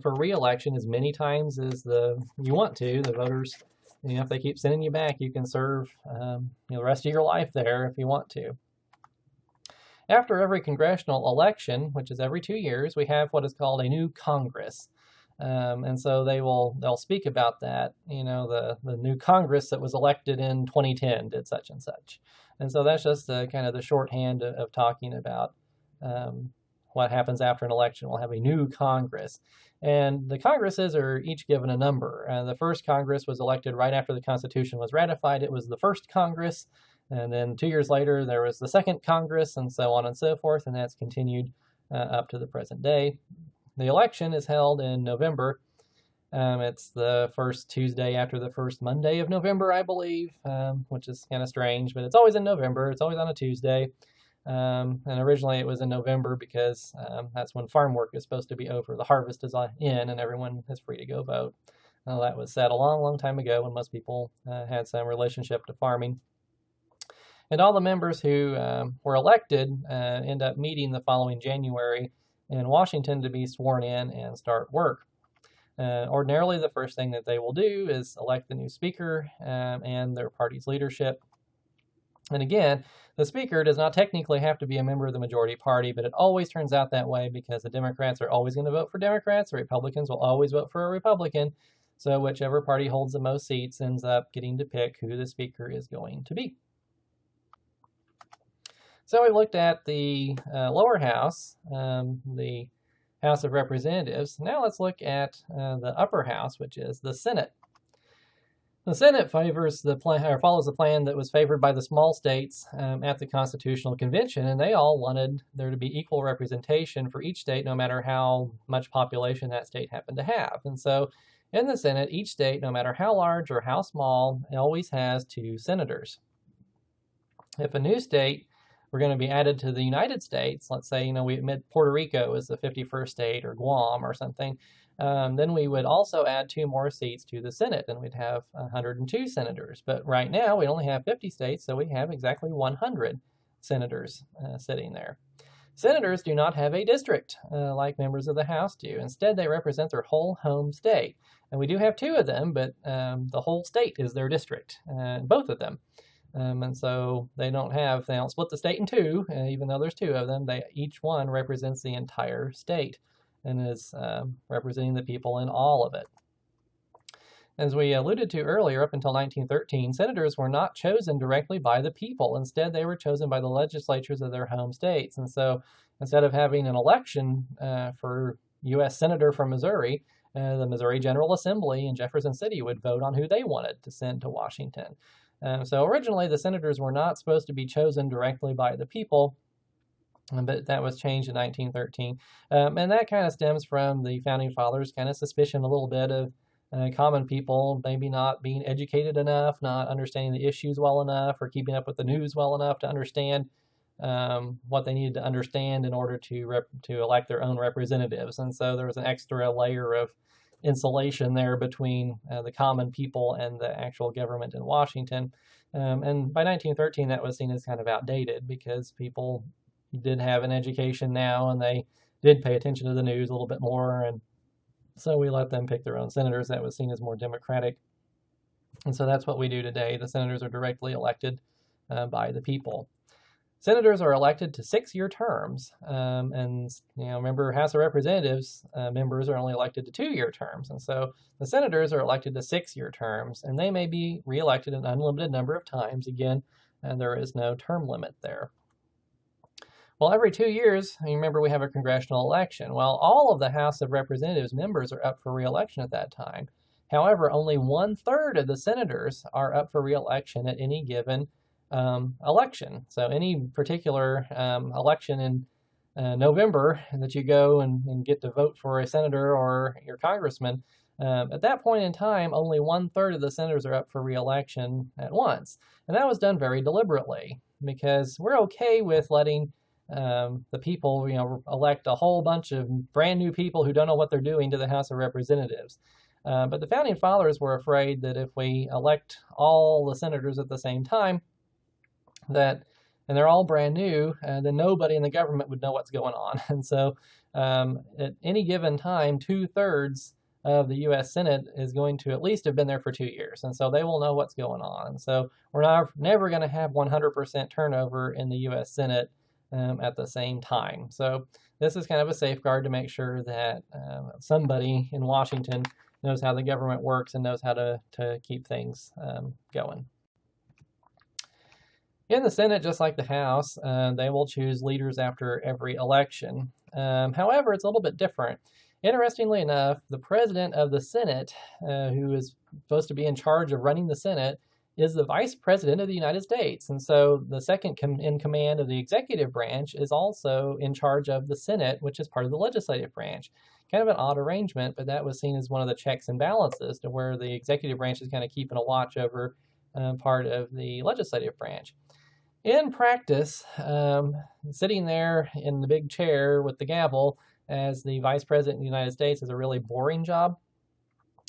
for re-election as many times as you want to. The voters, if they keep sending you back, you can serve the rest of your life there if you want to. After every congressional election, which is every 2 years, we have what is called a new Congress. And so they'll speak about that. The new Congress that was elected in 2010 did such and such. And so that's just kind of the shorthand of talking about what happens after an election. We'll have a new Congress. And the Congresses are each given a number. The first Congress was elected right after the Constitution was ratified. It was the first Congress. And then 2 years later, there was the second Congress, and so on and so forth. And that's continued up to the present day. The election is held in November. It's the first Tuesday after the first Monday of November, I believe, which is kind of strange, but it's always in November. It's always on a Tuesday. And originally it was in November because that's when farm work is supposed to be over. The harvest is in and everyone is free to go vote. That was said a long, long time ago when most people had some relationship to farming. And all the members who were elected end up meeting the following January in Washington to be sworn in and start work. Ordinarily, the first thing that they will do is elect the new speaker and their party's leadership. And again, the speaker does not technically have to be a member of the majority party, but it always turns out that way because the Democrats are always going to vote for Democrats, the Republicans will always vote for a Republican. So whichever party holds the most seats ends up getting to pick who the speaker is going to be. So we looked at the lower house, the House of Representatives. Now let's look at the upper house, which is the Senate. The Senate favors the plan, or follows the plan that was favored by the small states at the Constitutional Convention, and they all wanted there to be equal representation for each state, no matter how much population that state happened to have. And so in the Senate, each state, no matter how large or how small, always has 2 senators. If a new state were going to be added to the United States, let's say, we admit Puerto Rico as the 51st state or Guam or something, then we would also add 2 more seats to the Senate, and we'd have 102 senators. But right now, we only have 50 states, so we have exactly 100 senators sitting there. Senators do not have a district like members of the House do. Instead, they represent their whole home state. And we do have 2 of them, but the whole state is their district, both of them. And so they don't split the state in 2, even though there's 2 of them. Each one represents the entire state and is representing the people in all of it. As we alluded to earlier, up until 1913, senators were not chosen directly by the people. Instead, they were chosen by the legislatures of their home states. And so instead of having an election for U.S. Senator from Missouri, the Missouri General Assembly in Jefferson City would vote on who they wanted to send to Washington. So originally, the senators were not supposed to be chosen directly by the people, but that was changed in 1913. And that kind of stems from the Founding Fathers' kind of suspicion a little bit of common people maybe not being educated enough, not understanding the issues well enough, or keeping up with the news well enough to understand what they needed to understand in order to elect their own representatives. And so there was an extra layer of insulation there between the common people and the actual government in Washington. And by 1913, that was seen as kind of outdated because people did have an education now and they did pay attention to the news a little bit more. And so we let them pick their own senators. That was seen as more democratic. And so that's what we do today. The senators are directly elected by the people. Senators are elected to 6-year terms, and remember, House of Representatives members are only elected to 2-year terms, and so the senators are elected to 6-year terms, and they may be reelected an unlimited number of times. Again, there is no term limit there. Well, every 2 years, you remember we have a congressional election. Well, all of the House of Representatives members are up for reelection at that time. However, only 1/3 of the senators are up for reelection at any given election. So any particular election in November that you go and get to vote for a senator or your congressman, at that point in time, only 1/3 of the senators are up for re-election at once. And that was done very deliberately because we're okay with letting the people, elect a whole bunch of brand new people who don't know what they're doing to the House of Representatives. But the Founding Fathers were afraid that if we elect all the senators at the same time, and they're all brand new, then nobody in the government would know what's going on. And so at any given time, 2/3 of the U.S. Senate is going to at least have been there for 2 years. And so they will know what's going on. And so we're never going to have 100% turnover in the U.S. Senate at the same time. So this is kind of a safeguard to make sure that somebody in Washington knows how the government works and knows how to keep things going. In the Senate, just like the House, they will choose leaders after every election. However, it's a little bit different. Interestingly enough, the president of the Senate, who is supposed to be in charge of running the Senate, is the vice president of the United States. And so the second in command of the executive branch is also in charge of the Senate, which is part of the legislative branch. Kind of an odd arrangement, but that was seen as one of the checks and balances to where the executive branch is kind of keeping a watch over part of the legislative branch. In practice, sitting there in the big chair with the gavel as the Vice President of the United States is a really boring job.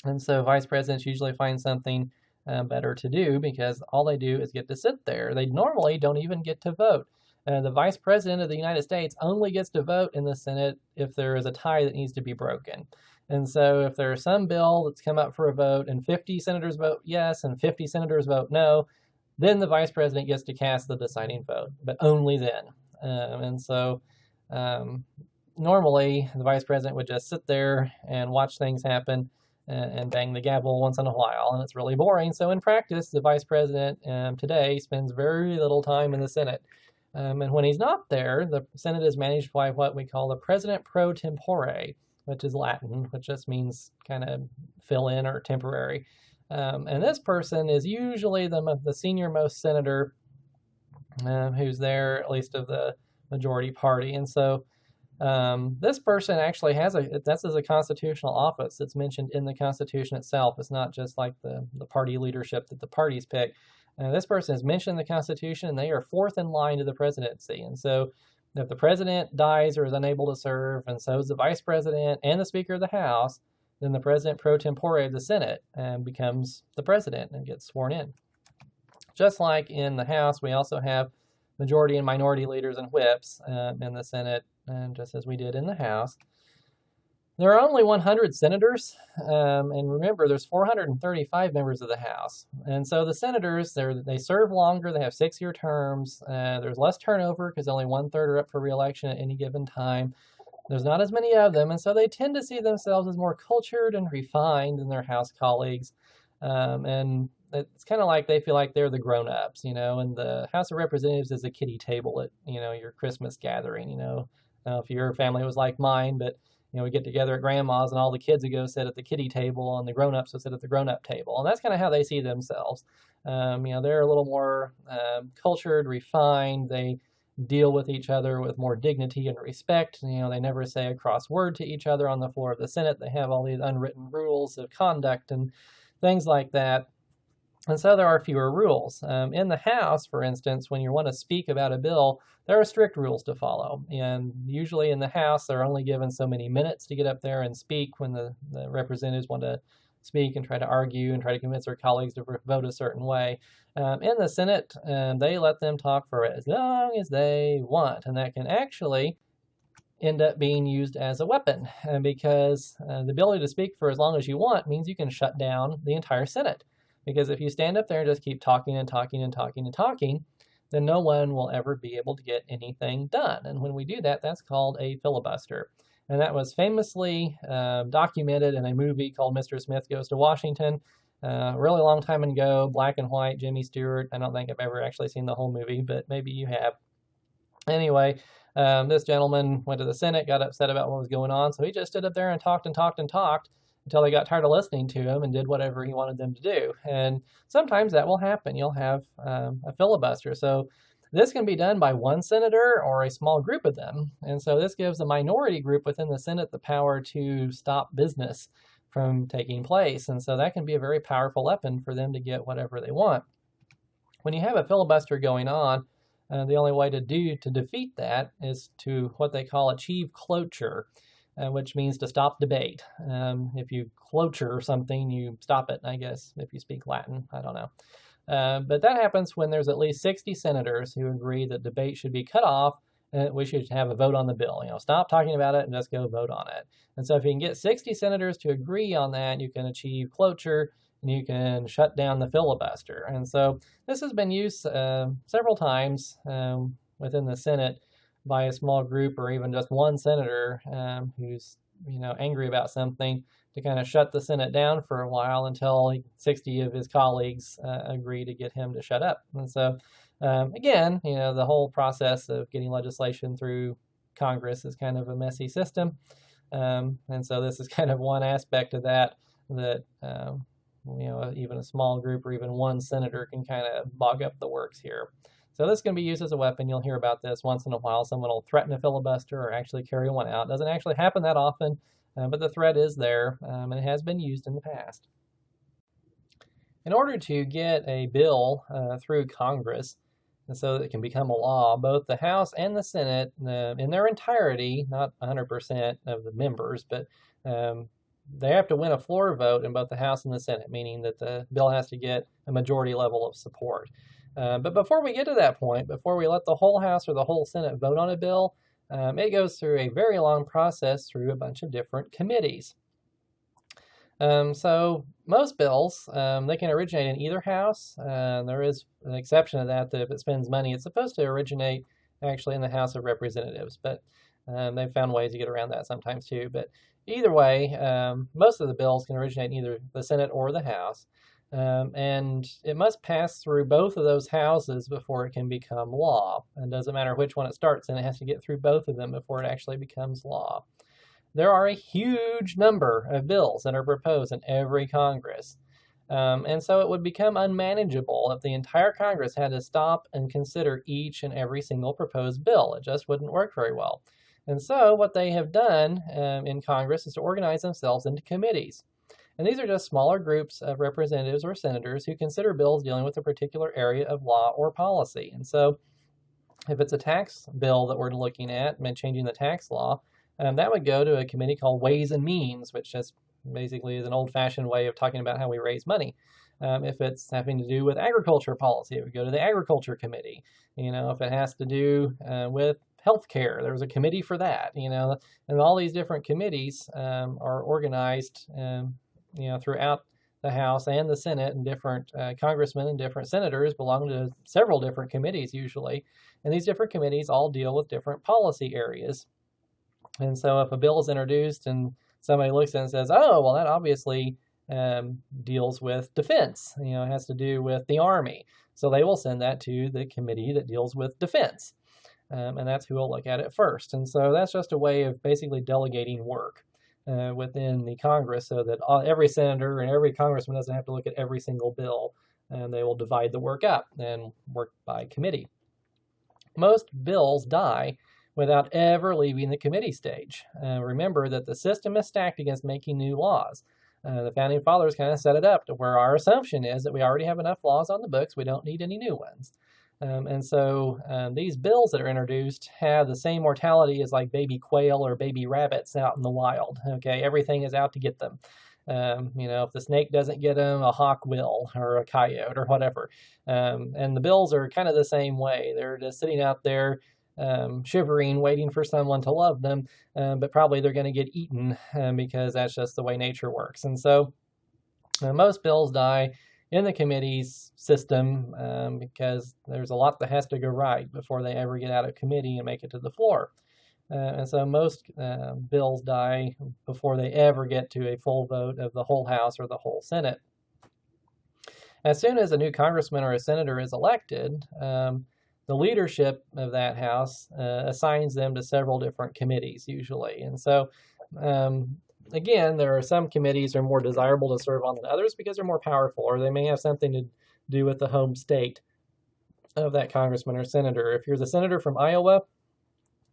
And so vice presidents usually find something better to do because all they do is get to sit there. They normally don't even get to vote. The vice president of the United States only gets to vote in the Senate if there is a tie that needs to be broken. And so if there's some bill that's come up for a vote and 50 senators vote yes and 50 senators vote no, then the vice president gets to cast the deciding vote, but only then. And so normally the vice president would just sit there and watch things happen and bang the gavel once in a while, and it's really boring. So in practice, the vice president today spends very little time in the Senate. And when he's not there, the Senate is managed by what we call the president pro tempore, which is Latin, which just means kind of fill in or temporary. And this person is usually the senior most senator who's there, at least of the majority party. And so this person actually that's as a constitutional office that's mentioned in the Constitution itself. It's not just like the party leadership that the parties pick. This person is mentioned in the Constitution, and they are fourth in line to the presidency. And so if the president dies or is unable to serve, and so is the vice president and the Speaker of the House, then the president pro tempore of the Senate becomes the president and gets sworn in. Just like in the House, we also have majority and minority leaders and whips in the Senate, and just as we did in the House. There are only 100 senators, and remember, there's 435 members of the House. And so the senators, they serve longer, they have 6-year terms, there's less turnover because only 1/3 are up for re-election at any given time. There's not as many of them, and so they tend to see themselves as more cultured and refined than their House colleagues. And it's kind of like they feel like they're the grown-ups, and the House of Representatives is the kiddie table at, your Christmas gathering, if your family was like mine, but we get together at grandma's and all the kids would go sit at the kiddie table and the grown-ups would sit at the grown-up table. And that's kind of how they see themselves. They're a little more cultured, refined. They deal with each other with more dignity and respect. They never say a cross word to each other on the floor of the Senate. They have all these unwritten rules of conduct and things like that. And so there are fewer rules. In the House, for instance, when you want to speak about a bill, there are strict rules to follow. And usually in the House, they're only given so many minutes to get up there and speak when the representatives want to speak and try to argue and try to convince their colleagues to vote a certain way. In the Senate, they let them talk for as long as they want. And that can actually end up being used as a weapon because the ability to speak for as long as you want means you can shut down the entire Senate. Because if you stand up there and just keep talking and talking and talking and talking, then no one will ever be able to get anything done. And when we do that, that's called a filibuster. And that was famously documented in a movie called Mr. Smith Goes to Washington. A really long time ago, black and white, Jimmy Stewart. I don't think I've ever actually seen the whole movie, but maybe you have. Anyway, this gentleman went to the Senate, got upset about what was going on, so he just stood up there and talked and talked and talked until they got tired of listening to him and did whatever he wanted them to do. And sometimes that will happen. You'll have a filibuster. So this can be done by one senator or a small group of them. And so this gives a minority group within the Senate the power to stop business from taking place. And so that can be a very powerful weapon for them to get whatever they want. When you have a filibuster going on, the only way to defeat that is to what they call achieve cloture. Which means to stop debate. If you cloture something, you stop it, I guess, if you speak Latin. I don't know. But that happens when there's at least 60 senators who agree that debate should be cut off and we should have a vote on the bill. Stop talking about it and just go vote on it. And so if you can get 60 senators to agree on that, you can achieve cloture and you can shut down the filibuster. And so this has been used several times within the Senate by a small group or even just one senator who's angry about something to kind of shut the Senate down for a while until 60 of his colleagues agree to get him to shut up. And so again, the whole process of getting legislation through Congress is kind of a messy system. And so this is kind of one aspect of that even a small group or even one senator can kind of bog up the works here. So this can be used as a weapon. You'll hear about this once in a while. Someone will threaten a filibuster or actually carry one out. It doesn't actually happen that often, but the threat is there, and it has been used in the past. In order to get a bill through Congress, and so that it can become a law. Both the House and the Senate, in their entirety, not 100% of the members, but they have to win a floor vote in both the House and the Senate, meaning that the bill has to get a majority level of support. But before we get to that point, before we let the whole House or the whole Senate vote on a bill, it goes through a very long process through a bunch of different committees. So most bills, they can originate in either house. There is an exception to that if it spends money, it's supposed to originate actually in the House of Representatives, but they've found ways to get around that sometimes too. But either way, most of the bills can originate in either the Senate or the House. And it must pass through both of those houses before it can become law. And it doesn't matter which one it starts in, it has to get through both of them before it actually becomes law. There are a huge number of bills that are proposed in every Congress. And so it would become unmanageable if the entire Congress had to stop and consider each and every single proposed bill. It just wouldn't work very well. And so what they have done in Congress is to organize themselves into committees. And these are just smaller groups of representatives or senators who consider bills dealing with a particular area of law or policy. And so if it's a tax bill that we're looking at, changing the tax law, that would go to a committee called Ways and Means, which just basically is an old-fashioned way of talking about how we raise money. If it's having to do with agriculture policy, it would go to the Agriculture Committee. If it has to do with healthcare, there's a committee for that. And all these different committees are organized, throughout the House and the Senate, and different congressmen and different senators belong to several different committees usually. And these different committees all deal with different policy areas. And so if a bill is introduced and somebody looks at it and says, oh, well, that obviously deals with defense, it has to do with the Army. So they will send that to the committee that deals with defense. And that's who will look at it first. And so that's just a way of basically delegating work within the Congress so that every senator and every congressman doesn't have to look at every single bill. And they will divide the work up and work by committee. Most bills die without ever leaving the committee stage. Remember that the system is stacked against making new laws. The Founding Fathers kind of set it up to where our assumption is that we already have enough laws on the books, we don't need any new ones. And so these bills that are introduced have the same mortality as like baby quail or baby rabbits out in the wild. Okay, everything is out to get them. If the snake doesn't get them, a hawk will, or a coyote, or whatever. And the bills are kind of the same way. They're just sitting out there shivering, waiting for someone to love them, but probably they're going to get eaten because that's just the way nature works. And so most bills die in the committee's system because there's a lot that has to go right before they ever get out of committee and make it to the floor. And so most bills die before they ever get to a full vote of the whole House or the whole Senate. As soon as a new congressman or a senator is elected, the leadership of that House assigns them to several different committees usually. And so, again, there are some committees that are more desirable to serve on than others because they're more powerful, or they may have something to do with the home state of that congressman or senator. If you're the senator from Iowa,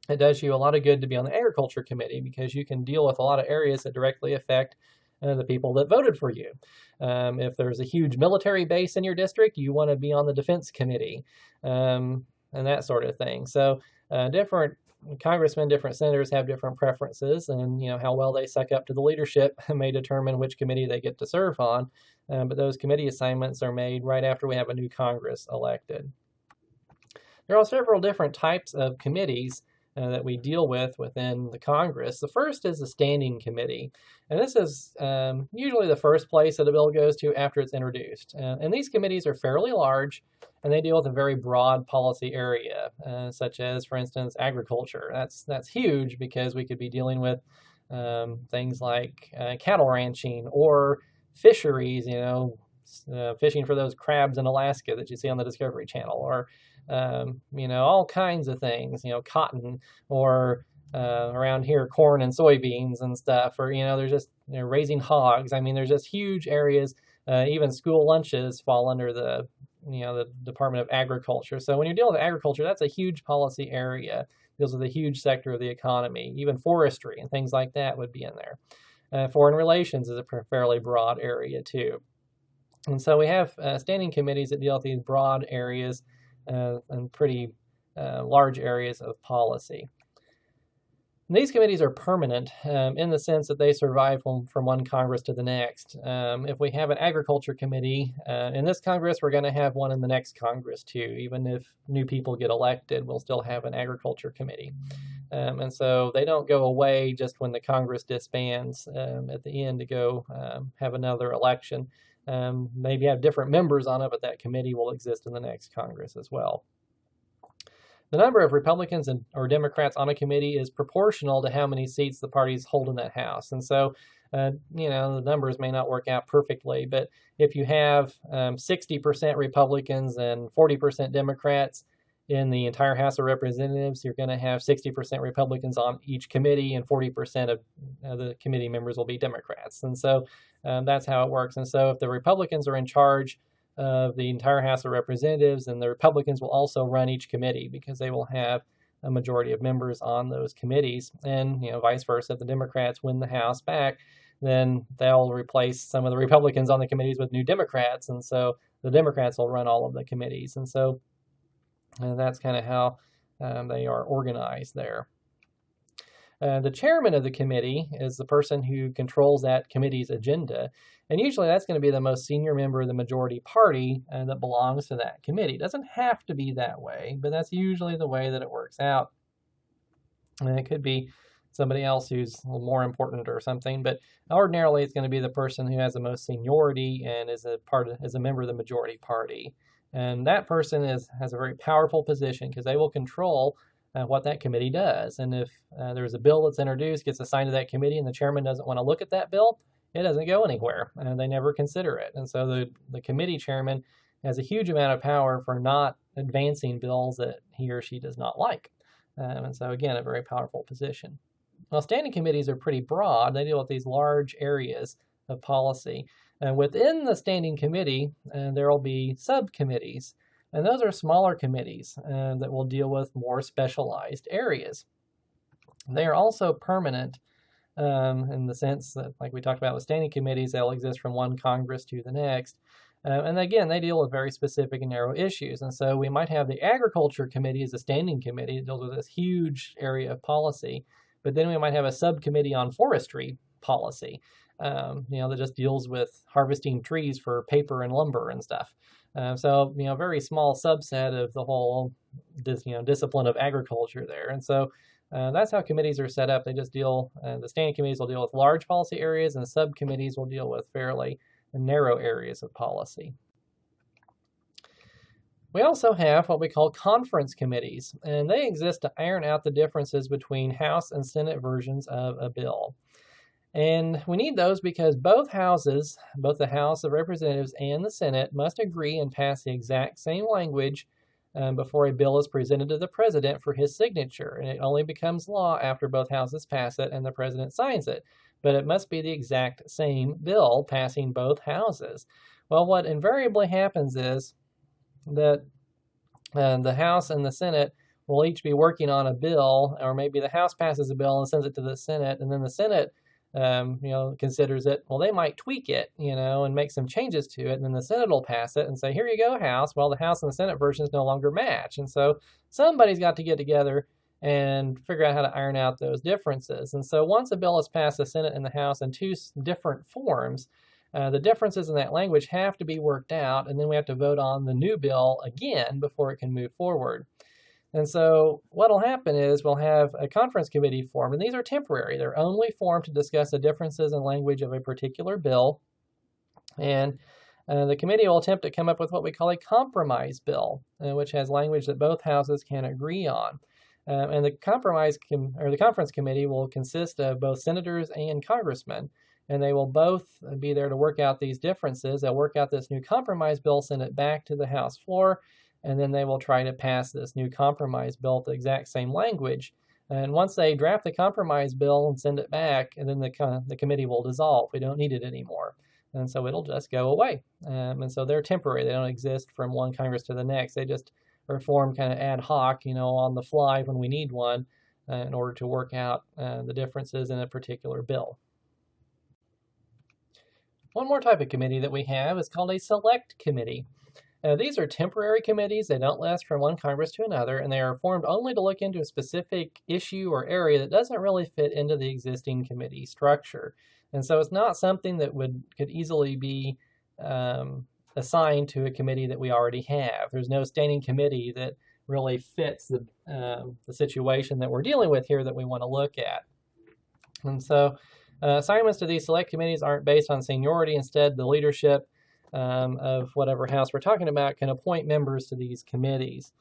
it does you a lot of good to be on the Agriculture Committee because you can deal with a lot of areas that directly affect the people that voted for you. If there's a huge military base in your district, you want to be on the Defense Committee and that sort of thing. So different congressmen, different senators have different preferences, and how well they suck up to the leadership may determine which committee they get to serve on. But those committee assignments are made right after we have a new Congress elected. There are several different types of committees that we deal with within the Congress. The first is the Standing Committee, and this is usually the first place that a bill goes to after it's introduced. And these committees are fairly large, and they deal with a very broad policy area, such as, for instance, agriculture. That's huge because we could be dealing with things like cattle ranching or fisheries, fishing for those crabs in Alaska that you see on the Discovery Channel, or all kinds of things, cotton, or around here, corn and soybeans and stuff, or, there's just raising hogs. I mean, there's just huge areas. Even school lunches fall under the Department of Agriculture. So when you're dealing with agriculture, that's a huge policy area. It deals with a huge sector of the economy. Even forestry and things like that would be in there. Foreign relations is a fairly broad area too. And so we have standing committees that deal with these broad areas and pretty large areas of policy. These committees are permanent in the sense that they survive from one Congress to the next. If we have an agriculture committee in this Congress, we're going to have one in the next Congress too. Even if new people get elected, we'll still have an agriculture committee. And so they don't go away just when the Congress disbands at the end to go have another election. Maybe have different members on it, but that committee will exist in the next Congress as well. The number of Republicans or Democrats on a committee is proportional to how many seats the parties hold in that House. And so, the numbers may not work out perfectly, but if you have 60% Republicans and 40% Democrats in the entire House of Representatives, you're going to have 60% Republicans on each committee and 40% of the committee members will be Democrats. And so that's how it works. And so if the Republicans are in charge of the entire House of Representatives, and the Republicans will also run each committee because they will have a majority of members on those committees. And vice versa, if the Democrats win the House back, then they'll replace some of the Republicans on the committees with new Democrats, and so the Democrats will run all of the committees. And so that's kind of how they are organized there. The chairman of the committee is the person who controls that committee's agenda. And usually that's going to be the most senior member of the majority party that belongs to that committee. It doesn't have to be that way, but that's usually the way that it works out. And it could be somebody else who's a little more important or something, but ordinarily it's going to be the person who has the most seniority and is a member of the majority party. And that person has a very powerful position because they will control what that committee does. And if there's a bill that's introduced, gets assigned to that committee, and the chairman doesn't want to look at that bill, it doesn't go anywhere, and they never consider it. And so the committee chairman has a huge amount of power for not advancing bills that he or she does not like. And so, again, a very powerful position. Well, standing committees are pretty broad. They deal with these large areas of policy. And within the standing committee, there will be subcommittees. And those are smaller committees that will deal with more specialized areas. They are also permanent in the sense that, like we talked about with standing committees, they'll exist from one Congress to the next. And again, they deal with very specific and narrow issues. And so we might have the Agriculture Committee as a standing committee that deals with this huge area of policy. But then we might have a subcommittee on forestry policy, that just deals with harvesting trees for paper and lumber and stuff. So, a very small subset of the whole, discipline of agriculture there. And so that's how committees are set up. They just deal, the standing committees will deal with large policy areas, and subcommittees will deal with fairly narrow areas of policy. We also have what we call conference committees, and they exist to iron out the differences between House and Senate versions of a bill. And we need those because both houses, both the House of Representatives and the Senate, must agree and pass the exact same language before a bill is presented to the president for his signature. And it only becomes law after both houses pass it and the president signs it. But it must be the exact same bill passing both houses. Well, what invariably happens is that the House and the Senate will each be working on a bill, or maybe the House passes a bill and sends it to the Senate, and then the Senate considers it. Well, they might tweak it, and make some changes to it, and then the Senate will pass it and say, here you go, House. Well, the House and the Senate versions no longer match. And so somebody's got to get together and figure out how to iron out those differences. And so once a bill is passed the Senate and the House in two different forms, the differences in that language have to be worked out, and then we have to vote on the new bill again before it can move forward. And so what will happen is we'll have a conference committee formed, and these are temporary. They're only formed to discuss the differences in language of a particular bill. And the committee will attempt to come up with what we call a compromise bill, which has language that both houses can agree on. And the conference committee will consist of both senators and congressmen, and they will both be there to work out these differences. They'll work out this new compromise bill, send it back to the House floor, and then they will try to pass this new compromise bill with the exact same language. And once they draft the compromise bill and send it back, and then the committee will dissolve. We don't need it anymore. And so it'll just go away. And so they're temporary. They don't exist from one Congress to the next. They just are formed kind of ad hoc, on the fly when we need one in order to work out the differences in a particular bill. One more type of committee that we have is called a select committee. These are temporary committees. They don't last from one Congress to another, and they are formed only to look into a specific issue or area that doesn't really fit into the existing committee structure. And so it's not something that could easily be assigned to a committee that we already have. There's no standing committee that really fits the situation that we're dealing with here that we want to look at. And so assignments to these select committees aren't based on seniority. Instead, the leadership of whatever house we're talking about can appoint members to these committees.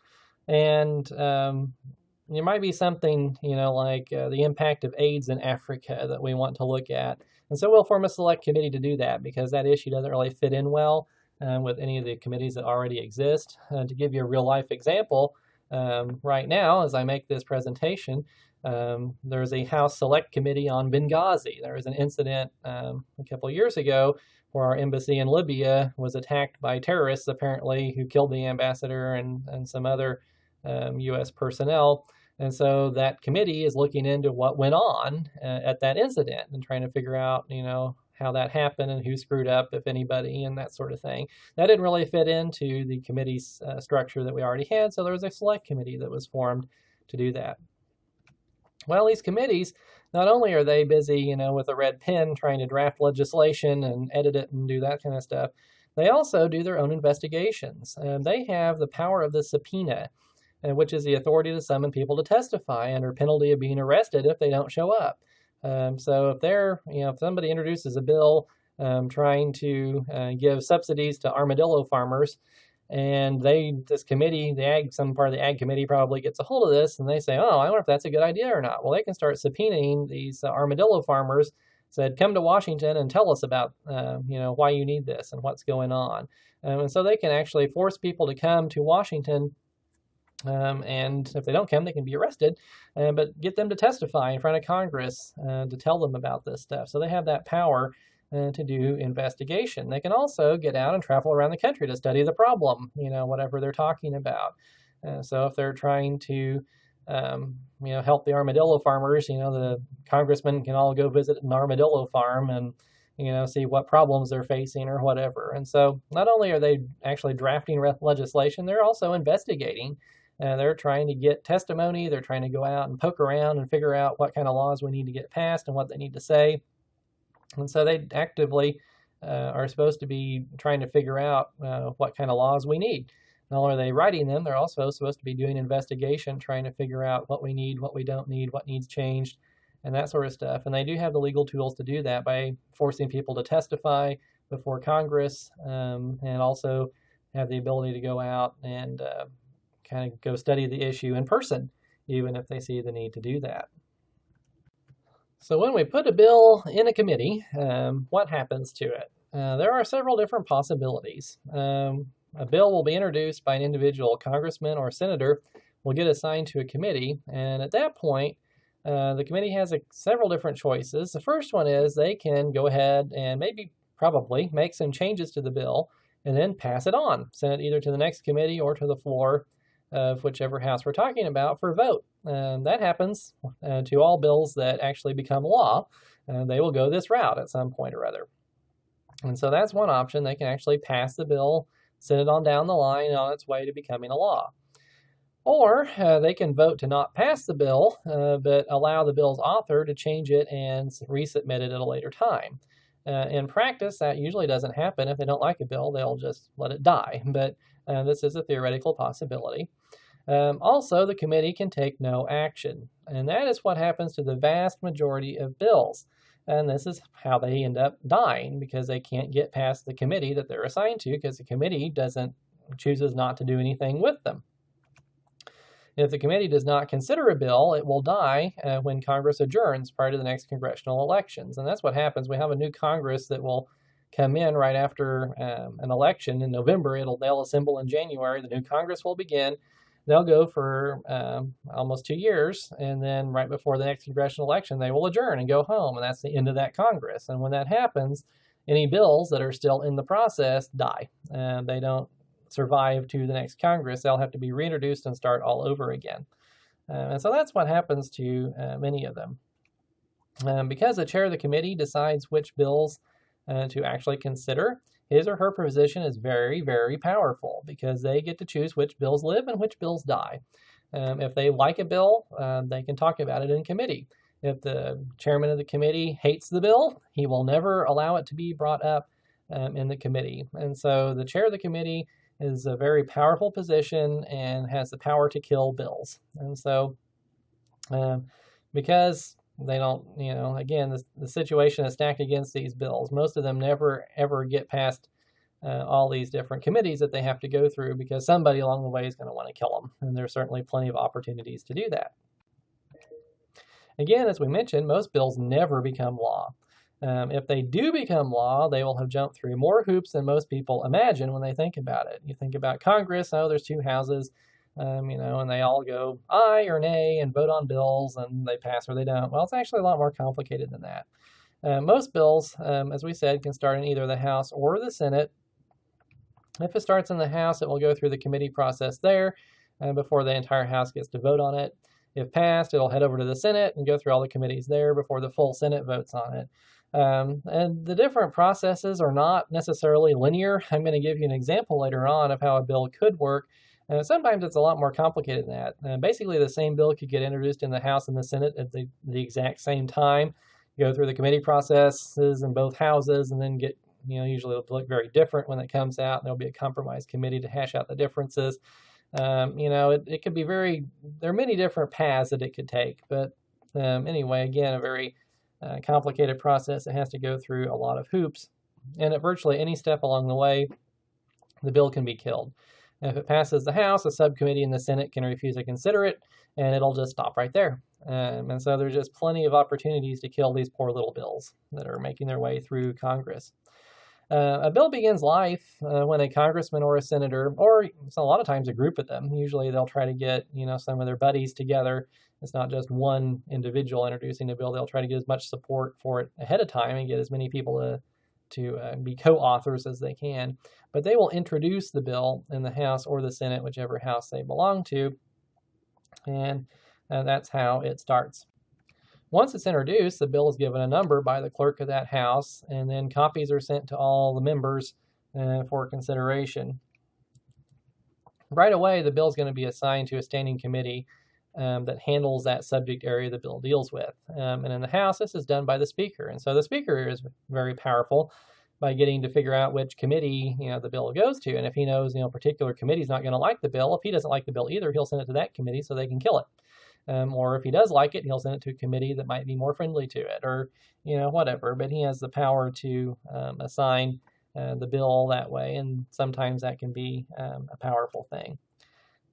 And there might be something, like the impact of AIDS in Africa that we want to look at. And so we'll form a select committee to do that because that issue doesn't really fit in well with any of the committees that already exist. To give you a real life example, right now, as I make this presentation, there's a House Select Committee on Benghazi. There was an incident a couple of years ago where our embassy in Libya was attacked by terrorists, apparently, who killed the ambassador and some other U.S. personnel. And so that committee is looking into what went on at that incident and trying to figure out, how that happened and who screwed up, if anybody, and that sort of thing. That didn't really fit into the committee's structure that we already had, so there was a select committee that was formed to do that. Well, these committees, not only are they busy, with a red pen trying to draft legislation and edit it and do that kind of stuff, they also do their own investigations. And they have the power of the subpoena, which is the authority to summon people to testify under penalty of being arrested if they don't show up. So if somebody introduces a bill trying to give subsidies to armadillo farmers, and this committee, some part of the ag committee probably gets a hold of this, and they say, oh, I wonder if that's a good idea or not. Well, they can start subpoenaing these armadillo farmers, said, come to Washington and tell us about, why you need this and what's going on. And so they can actually force people to come to Washington, and if they don't come, they can be arrested, but get them to testify in front of Congress to tell them about this stuff. So they have that power to do investigation. They can also get out and travel around the country to study the problem, whatever they're talking about. So if they're trying to, help the armadillo farmers, the congressmen can all go visit an armadillo farm and, see what problems they're facing or whatever. And so not only are they actually drafting legislation, they're also investigating. They're trying to get testimony. They're trying to go out and poke around and figure out what kind of laws we need to get passed and what they need to say. And so they actively are supposed to be trying to figure out what kind of laws we need. Not only are they writing them, they're also supposed to be doing investigation, trying to figure out what we need, what we don't need, what needs changed, and that sort of stuff. And they do have the legal tools to do that by forcing people to testify before Congress, and also have the ability to go out and kind of go study the issue in person, even if they see the need to do that. So when we put a bill in a committee, what happens to it? There are several different possibilities. A bill will be introduced by an individual congressman or senator, will get assigned to a committee, and at that point, the committee has several different choices. The first one is they can go ahead and probably make some changes to the bill and then pass it on, send it either to the next committee or to the floor of whichever house we're talking about for vote. That happens to all bills that actually become law. They will go this route at some point or other. And so that's one option. They can actually pass the bill, send it on down the line on its way to becoming a law. Or they can vote to not pass the bill, but allow the bill's author to change it and resubmit it at a later time. In practice, that usually doesn't happen. If they don't like a bill, they'll just let it die. But this is a theoretical possibility. Also, the committee can take no action. And that is what happens to the vast majority of bills. And this is how they end up dying, because they can't get past the committee that they're assigned to, because the committee chooses not to do anything with them. If the committee does not consider a bill, it will die when Congress adjourns prior to the next congressional elections. And that's what happens. We have a new Congress that will come in right after an election in November. They'll assemble in January. The new Congress will begin. They'll go for almost 2 years, and then right before the next congressional election, they will adjourn and go home, and that's the end of that Congress. And when that happens, any bills that are still in the process die. They don't survive to the next Congress. They'll have to be reintroduced and start all over again. And so that's what happens to many of them. Because the chair of the committee decides which bills to actually consider, his or her position is very, very powerful because they get to choose which bills live and which bills die. If they like a bill, they can talk about it in committee. If the chairman of the committee hates the bill, he will never allow it to be brought up in the committee. And so the chair of the committee is a very powerful position and has the power to kill bills. And so because they don't, again, the situation is stacked against these bills. Most of them never, ever get past all these different committees that they have to go through because somebody along the way is going to want to kill them. And there's certainly plenty of opportunities to do that. Again, as we mentioned, most bills never become law. If they do become law, they will have jumped through more hoops than most people imagine when they think about it. You think about Congress, there's two houses, and they all go aye or nay and vote on bills and they pass or they don't. Well, it's actually a lot more complicated than that. Most bills, as we said, can start in either the House or the Senate. If it starts in the House, it will go through the committee process there before the entire House gets to vote on it. If passed, it'll head over to the Senate and go through all the committees there before the full Senate votes on it. And the different processes are not necessarily linear. I'm going to give you an example later on of how a bill could work. Sometimes it's a lot more complicated than that. Basically, the same bill could get introduced in the House and the Senate at the exact same time, go through the committee processes in both houses, and then get, usually it'll look very different when it comes out. There'll be a compromise committee to hash out the differences. It could be there are many different paths that it could take. But anyway, again, a very complicated process. It has to go through a lot of hoops. And at virtually any step along the way, the bill can be killed. And if it passes the House, a subcommittee in the Senate can refuse to consider it, and it'll just stop right there. And so there's just plenty of opportunities to kill these poor little bills that are making their way through Congress. A bill begins life when a congressman or a senator, or a lot of times a group of them, usually they'll try to get, some of their buddies together. It's not just one individual introducing the bill. They'll try to get as much support for it ahead of time and get as many people to be co-authors as they can. But they will introduce the bill in the House or the Senate, whichever house they belong to, and that's how it starts. Once it's introduced, the bill is given a number by the clerk of that house, and then copies are sent to all the members for consideration. Right away, the bill is going to be assigned to a standing committee that handles that subject area the bill deals with. And in the House, this is done by the Speaker. And so the Speaker is very powerful by getting to figure out which committee the bill goes to. And if he knows a particular committee is not going to like the bill, if he doesn't like the bill either, he'll send it to that committee so they can kill it. Or if he does like it, he'll send it to a committee that might be more friendly to it, or whatever. But he has the power to assign the bill that way, and sometimes that can be a powerful thing.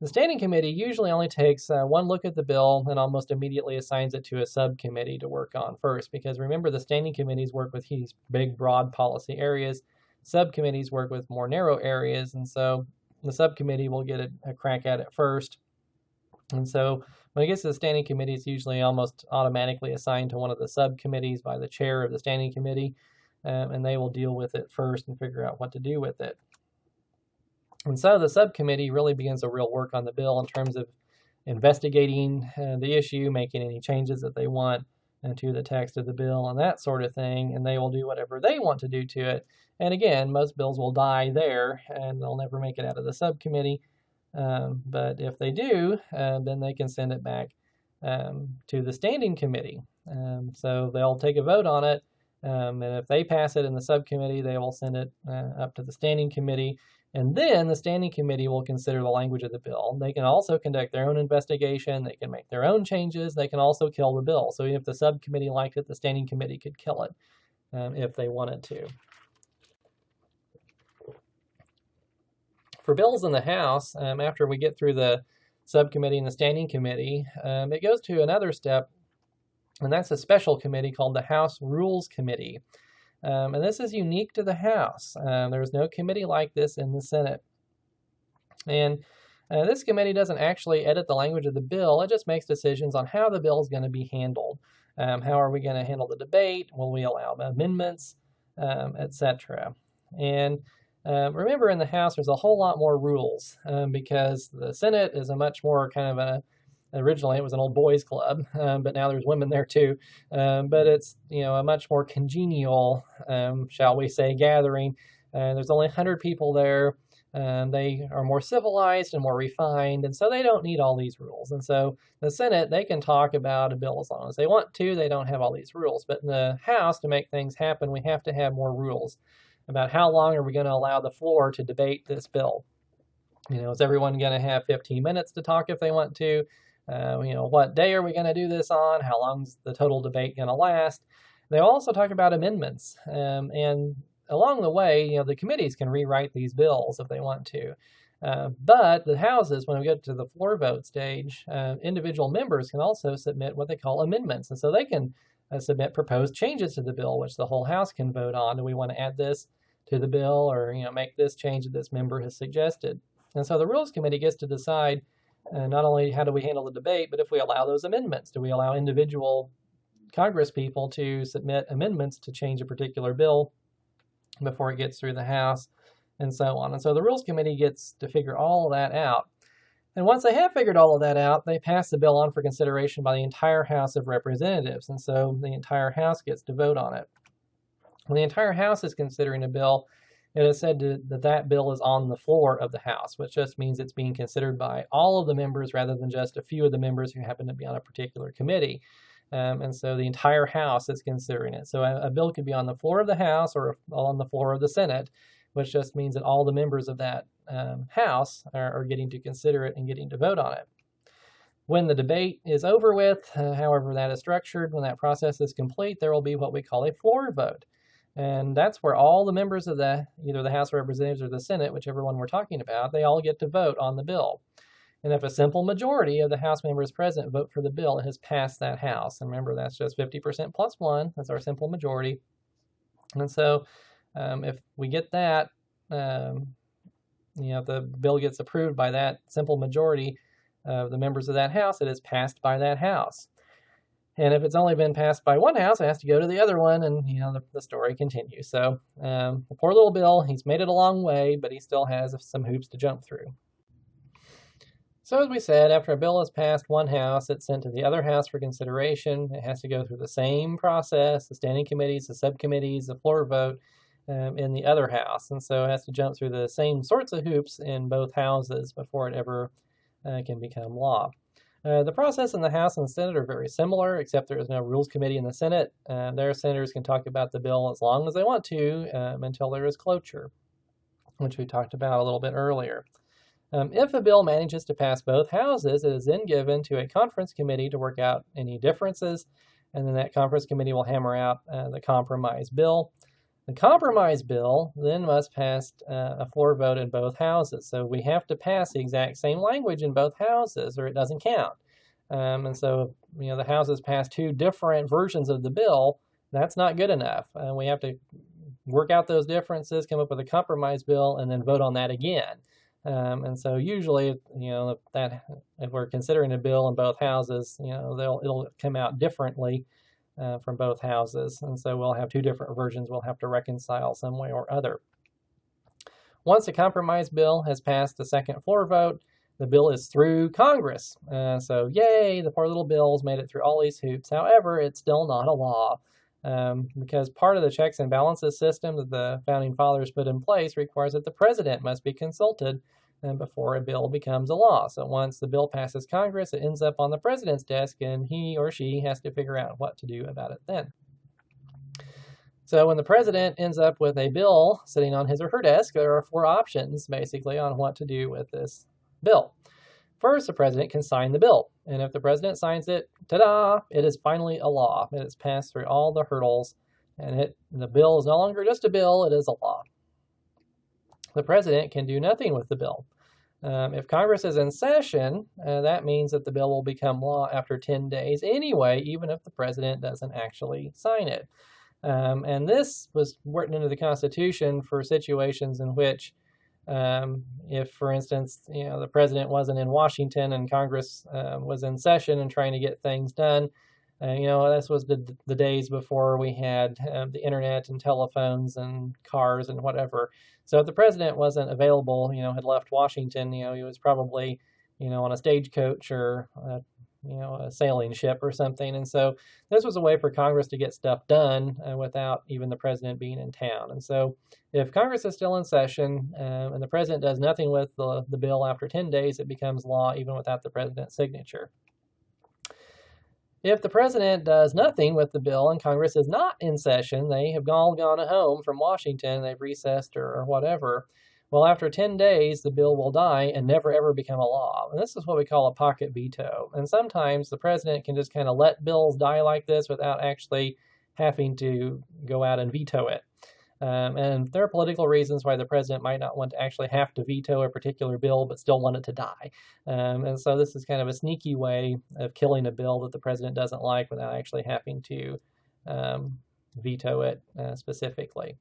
The standing committee usually only takes one look at the bill and almost immediately assigns it to a subcommittee to work on first, because remember, the standing committees work with these big, broad policy areas. Subcommittees work with more narrow areas, and so the subcommittee will get a crack at it first. And so when it gets to the standing committee, it's usually almost automatically assigned to one of the subcommittees by the chair of the standing committee, and they will deal with it first and figure out what to do with it. And so the subcommittee really begins the real work on the bill in terms of investigating the issue, making any changes that they want to the text of the bill and that sort of thing, and they will do whatever they want to do to it. And again, most bills will die there, and they'll never make it out of the subcommittee. But if they do, then they can send it back to the standing committee. So they'll take a vote on it, and if they pass it in the subcommittee, they will send it up to the standing committee. And then the standing committee will consider the language of the bill. They can also conduct their own investigation. They can make their own changes. They can also kill the bill. So even if the subcommittee liked it, the standing committee could kill it if they wanted to. For bills in the House, after we get through the subcommittee and the standing committee, it goes to another step, and that's a special committee called the House Rules Committee. And this is unique to the House. There's no committee like this in the Senate. And this committee doesn't actually edit the language of the bill. It just makes decisions on how the bill is going to be handled. How are we going to handle the debate? Will we allow amendments, etc.? And remember, in the House, there's a whole lot more rules because the Senate is a much more kind of originally it was an old boys club, but now there's women there too. But it's a much more congenial, shall we say, gathering There's only 100 people there. They are more civilized and more refined, and so they don't need all these rules. And so the Senate, they can talk about a bill as long as they want to. They don't have all these rules. But in the House, to make things happen, we have to have more rules about how long are we going to allow the floor to debate this bill. Is everyone going to have 15 minutes to talk if they want to? What day are we going to do this on? How long's the total debate going to last? They also talk about amendments, and along the way, the committees can rewrite these bills if they want to. But the houses, when we get to the floor vote stage, individual members can also submit what they call amendments. And so they can submit proposed changes to the bill, which the whole House can vote on. Do we want to add this to the bill, or make this change that this member has suggested? And so the Rules Committee gets to decide not only how do we handle the debate, but if we allow those amendments. Do we allow individual Congress people to submit amendments to change a particular bill before it gets through the House, and so on? And so the Rules Committee gets to figure all of that out. And once they have figured all of that out, they pass the bill on for consideration by the entire House of Representatives. And so the entire House gets to vote on it. When the entire House is considering a bill, it is said that that bill is on the floor of the House, which just means it's being considered by all of the members rather than just a few of the members who happen to be on a particular committee. And so the entire House is considering it. So a bill could be on the floor of the House or on the floor of the Senate, which just means that all the members of that House are getting to consider it and getting to vote on it. When the debate is over with, however that is structured, when that process is complete, there will be what we call a floor vote. And that's where all the members of either the House of Representatives or the Senate, whichever one we're talking about, they all get to vote on the bill. And if a simple majority of the House members present vote for the bill, it has passed that House. And remember, that's just 50% plus 1. That's our simple majority. And so if we get that, if the bill gets approved by that simple majority of the members of that House, it is passed by that House. And if it's only been passed by one House, it has to go to the other one, and the story continues. So the poor little bill, he's made it a long way, but he still has some hoops to jump through. So as we said, after a bill is passed one House, it's sent to the other House for consideration. It has to go through the same process, the standing committees, the subcommittees, the floor vote in the other House. And so it has to jump through the same sorts of hoops in both Houses before it ever can become law. The process in the House and the Senate are very similar, except there is no Rules Committee in the Senate. Their senators can talk about the bill as long as they want to until there is cloture, which we talked about a little bit earlier. If a bill manages to pass both Houses, it is then given to a conference committee to work out any differences, and then that conference committee will hammer out the compromise bill. The compromise bill then must pass a floor vote in both Houses. So we have to pass the exact same language in both Houses or it doesn't count. And so, the Houses pass two different versions of the bill. That's not good enough. We have to work out those differences, come up with a compromise bill, and then vote on that again. And so usually, that if we're considering a bill in both Houses, it'll come out differently from both Houses. And so we'll have two different versions we'll have to reconcile some way or other. Once a compromise bill has passed the second floor vote, the bill is through Congress. So yay, the poor little bill's made it through all these hoops. However, it's still not a law because part of the checks and balances system that the Founding Fathers put in place requires that the president must be consulted before a bill becomes a law. So once the bill passes Congress, it ends up on the president's desk, and he or she has to figure out what to do about it then. So when the president ends up with a bill sitting on his or her desk, there are four options, basically, on what to do with this bill. First, the president can sign the bill, and if the president signs it, ta-da, it is finally a law. It has passed through all the hurdles, and the bill is no longer just a bill, it is a law. The president can do nothing with the bill. If Congress is in session, that means that the bill will become law after 10 days anyway, even if the president doesn't actually sign it. And this was written into the Constitution for situations in which, if, for instance, the president wasn't in Washington and Congress was in session and trying to get things done, this was the days before we had the internet and telephones and cars and whatever. So if the president wasn't available, had left Washington, he was probably, on a stagecoach or a sailing ship or something. And so this was a way for Congress to get stuff done without even the president being in town. And so if Congress is still in session and the president does nothing with the bill after 10 days, it becomes law even without the president's signature. If the president does nothing with the bill and Congress is not in session, they have all gone home from Washington, they've recessed or whatever, well, after 10 days, the bill will die and never ever become a law. And this is what we call a pocket veto. And sometimes the president can just kind of let bills die like this without actually having to go out and veto it. And there are political reasons why the president might not want to actually have to veto a particular bill, but still want it to die. And so this is kind of a sneaky way of killing a bill that the president doesn't like without actually having to veto it specifically.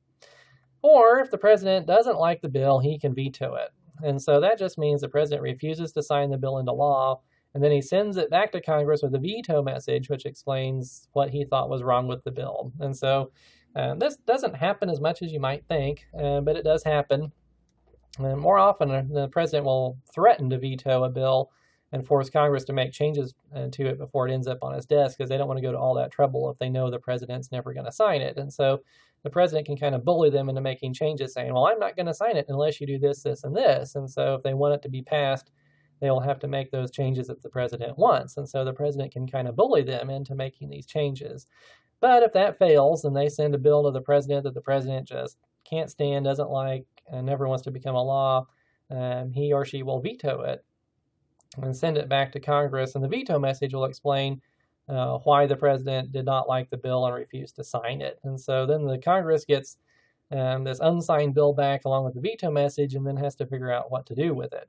Or if the president doesn't like the bill, he can veto it. And so that just means the president refuses to sign the bill into law, and then he sends it back to Congress with a veto message, which explains what he thought was wrong with the bill. And so this doesn't happen as much as you might think, but it does happen. And more often, the president will threaten to veto a bill and force Congress to make changes to it before it ends up on his desk, because they don't want to go to all that trouble if they know the president's never going to sign it. And so the president can kind of bully them into making changes, saying, well, I'm not going to sign it unless you do this, this, and this. And so if they want it to be passed, they will have to make those changes that the president wants. And so the president can kind of bully them into making these changes. But if that fails and they send a bill to the president that the president just can't stand, doesn't like, and never wants to become a law, he or she will veto it and send it back to Congress. And the veto message will explain why the president did not like the bill and refused to sign it. And so then the Congress gets this unsigned bill back along with the veto message and then has to figure out what to do with it.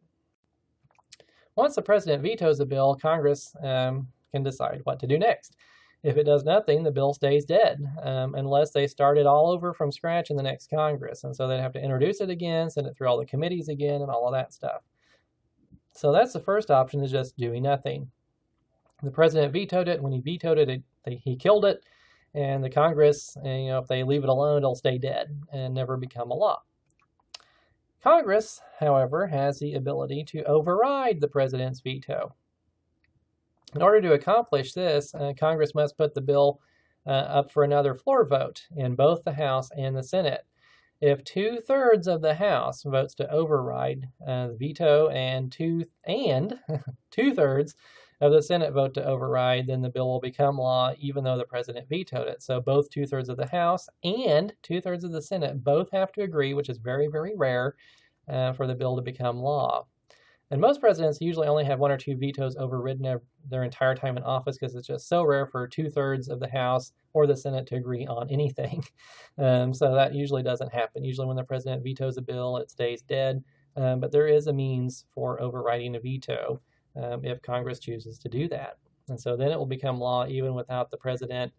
Once the president vetoes a bill, Congress can decide what to do next. If it does nothing, the bill stays dead unless they start it all over from scratch in the next Congress. And so they'd have to introduce it again, send it through all the committees again, and all of that stuff. So that's the first option, is just doing nothing. The president vetoed it. When he vetoed it, he killed it. And the Congress, if they leave it alone, it'll stay dead and never become a law. Congress, however, has the ability to override the president's veto. In order to accomplish this, Congress must put the bill up for another floor vote in both the House and the Senate. If 2/3 of the House votes to override the veto and 2/3 of the Senate vote to override, then the bill will become law even though the president vetoed it. So both 2/3 of the House and 2/3 of the Senate both have to agree, which is very, very rare for the bill to become law. And most presidents usually only have 1 or 2 vetoes overridden their entire time in office, because it's just so rare for 2/3 of the House or the Senate to agree on anything. So that usually doesn't happen. Usually when the president vetoes a bill, it stays dead. But there is a means for overriding a veto if Congress chooses to do that. And so then it will become law even without the president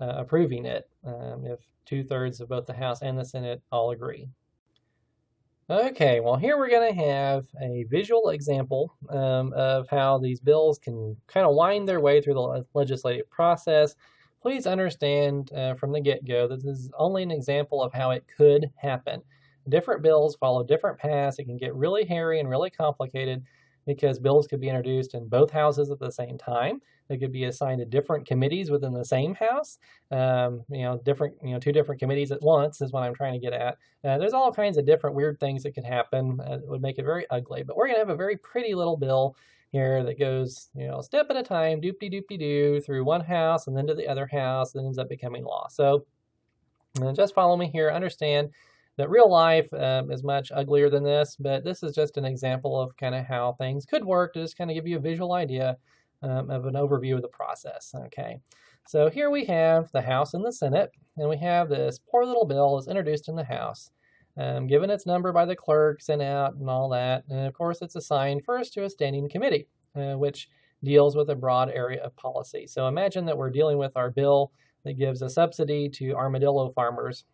approving it, if 2/3 of both the House and the Senate all agree. Okay, well, here we're going to have a visual example of how these bills can kind of wind their way through the legislative process. Please understand from the get-go that this is only an example of how it could happen. Different bills follow different paths. It can get really hairy and really complicated because bills could be introduced in both houses at the same time. They could be assigned to different committees within the same house. Two different committees at once is what I'm trying to get at. There's all kinds of different weird things that could happen that would make it very ugly. But we're going to have a very pretty little bill here that goes, step at a time, doop-de-doop-de-doo, through one house and then to the other house, and ends up becoming law. So just follow me here. Understand that real life is much uglier than this, but this is just an example of kind of how things could work to just kind of give you a visual idea of an overview of the process. Okay, so here we have the House and the Senate, and we have this poor little bill is introduced in the House, given its number by the clerk, sent out, and all that. And of course, it's assigned first to a standing committee, which deals with a broad area of policy. So imagine that we're dealing with our bill that gives a subsidy to armadillo farmers.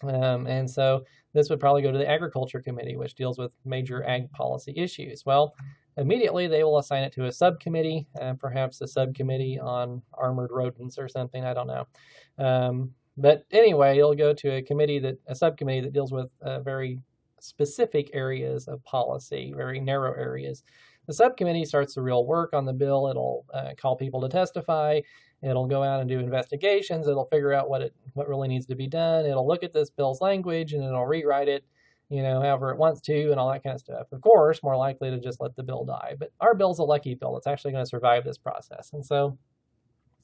And so this would probably go to the Agriculture Committee, which deals with major ag policy issues. Well, immediately they will assign it to a subcommittee, perhaps a subcommittee on armored rodents or something, I don't know. But anyway, it'll go to a subcommittee that deals with very specific areas of policy, very narrow areas. The subcommittee starts the real work on the bill. It'll call people to testify. It'll go out and do investigations. It'll figure out what really needs to be done. It'll look at this bill's language and it'll rewrite it, however it wants to, and all that kind of stuff. Of course, more likely to just let the bill die. But our bill's a lucky bill. It's actually going to survive this process. And so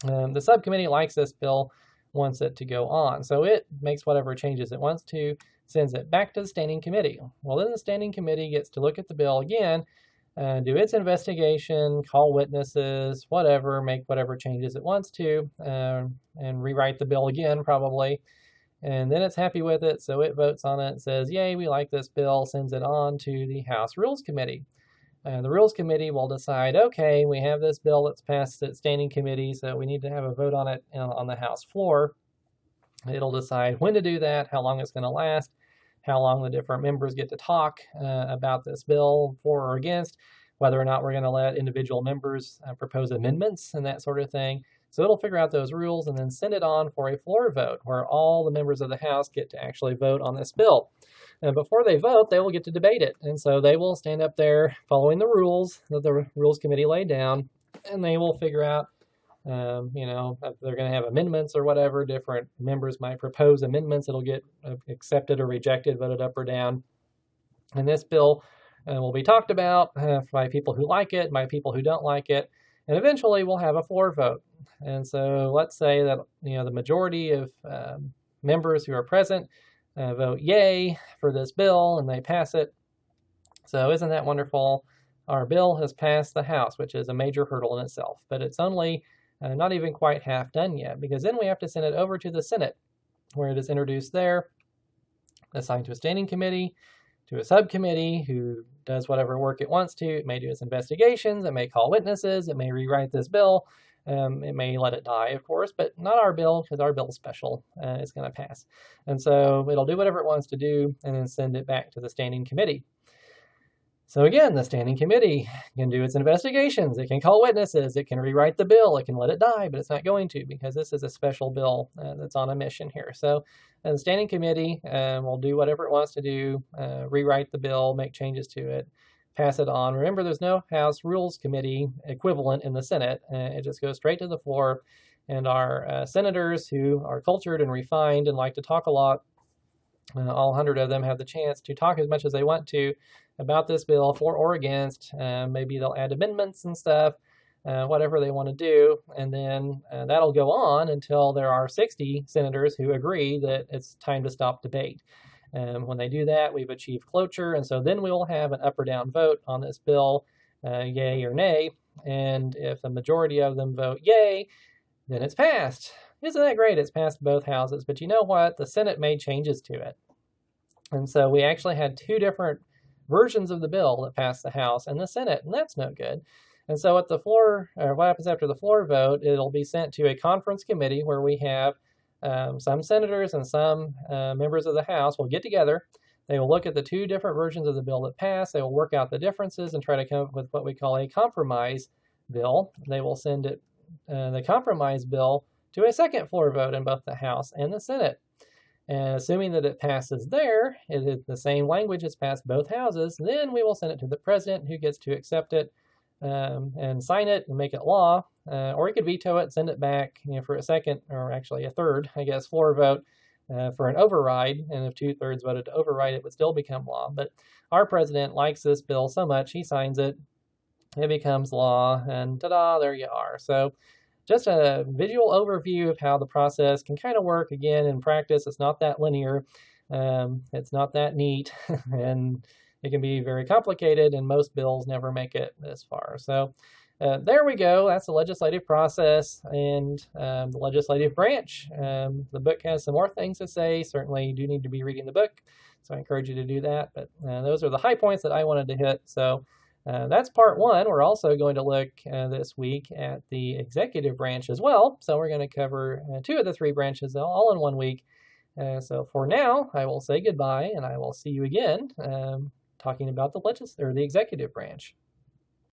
the subcommittee likes this bill, wants it to go on. So it makes whatever changes it wants to, sends it back to the standing committee. Well, then the standing committee gets to look at the bill again, do its investigation, call witnesses, whatever, make whatever changes it wants to, and rewrite the bill again, probably. And then it's happy with it, so it votes on it, says, yay, we like this bill, sends it on to the House Rules Committee. The Rules Committee will decide, okay, we have this bill that's passed at standing committee, so we need to have a vote on it on the House floor. It'll decide when to do that, how long it's going to last, how long the different members get to talk about this bill, for or against, whether or not we're going to let individual members propose amendments and that sort of thing. So it'll figure out those rules and then send it on for a floor vote where all the members of the House get to actually vote on this bill. And before they vote, they will get to debate it. And so they will stand up there following the rules that the Rules Committee laid down, and they will figure out, if they're going to have amendments or whatever. Different members might propose amendments. It'll get accepted or rejected, voted up or down. And this bill will be talked about by people who like it, by people who don't like it, and eventually we'll have a floor vote. And so let's say that the majority of members who are present vote yay for this bill, and they pass it. So isn't that wonderful? Our bill has passed the House, which is a major hurdle in itself, but it's only not even quite half done yet, because then we have to send it over to the Senate, where it is introduced there, assigned to a standing committee, to a subcommittee who does whatever work it wants to. It may do its investigations, it may call witnesses, it may rewrite this bill, it may let it die, of course, but not our bill, because our bill is special. It's going to pass. And so it'll do whatever it wants to do and then send it back to the standing committee. So again, the standing committee can do its investigations, it can call witnesses, it can rewrite the bill, it can let it die, but it's not going to, because this is a special bill that's on a mission here. So the standing committee will do whatever it wants to do, rewrite the bill, make changes to it, pass it on. Remember, there's no House Rules Committee equivalent in the Senate. It just goes straight to the floor, and our senators, who are cultured and refined and like to talk a lot, all 100 of them have the chance to talk as much as they want to about this bill, for or against. Maybe they'll add amendments and stuff, whatever they want to do, and then that'll go on until there are 60 senators who agree that it's time to stop debate. When they do that, we've achieved cloture, and so then we will have an up or down vote on this bill, yay or nay, and if the majority of them vote yay, then it's passed. Isn't that great? It's passed both houses, but you know what? The Senate made changes to it. And so we actually had two different versions of the bill that passed the House and the Senate, and that's no good. And so at the floor, what happens after the floor vote, it'll be sent to a conference committee where we have some senators and some members of the House will get together. They will look at the two different versions of the bill that passed. They will work out the differences and try to come up with what we call a compromise bill. They will send it, the compromise bill, to a second floor vote in both the House and the Senate. And assuming that it passes there, it is the same language has passed both houses, then we will send it to the president, who gets to accept it and sign it and make it law. Or he could veto it, send it back for a second, or actually a third, I guess, floor vote for an override. And if 2/3 voted to override, it would still become law. But our president likes this bill so much, he signs it, it becomes law, and ta-da, there you are. So just a visual overview of how the process can kind of work. Again, in practice, it's not that linear. It's not that neat, and it can be very complicated, and most bills never make it this far. So there we go. That's the legislative process and the legislative branch. The book has some more things to say. Certainly you do need to be reading the book, so I encourage you to do that. But those are the high points that I wanted to hit. So that's part one. We're also going to look this week at the executive branch as well. So we're going to cover two of the three branches all in 1 week. So for now, I will say goodbye, and I will see you again talking about the executive branch.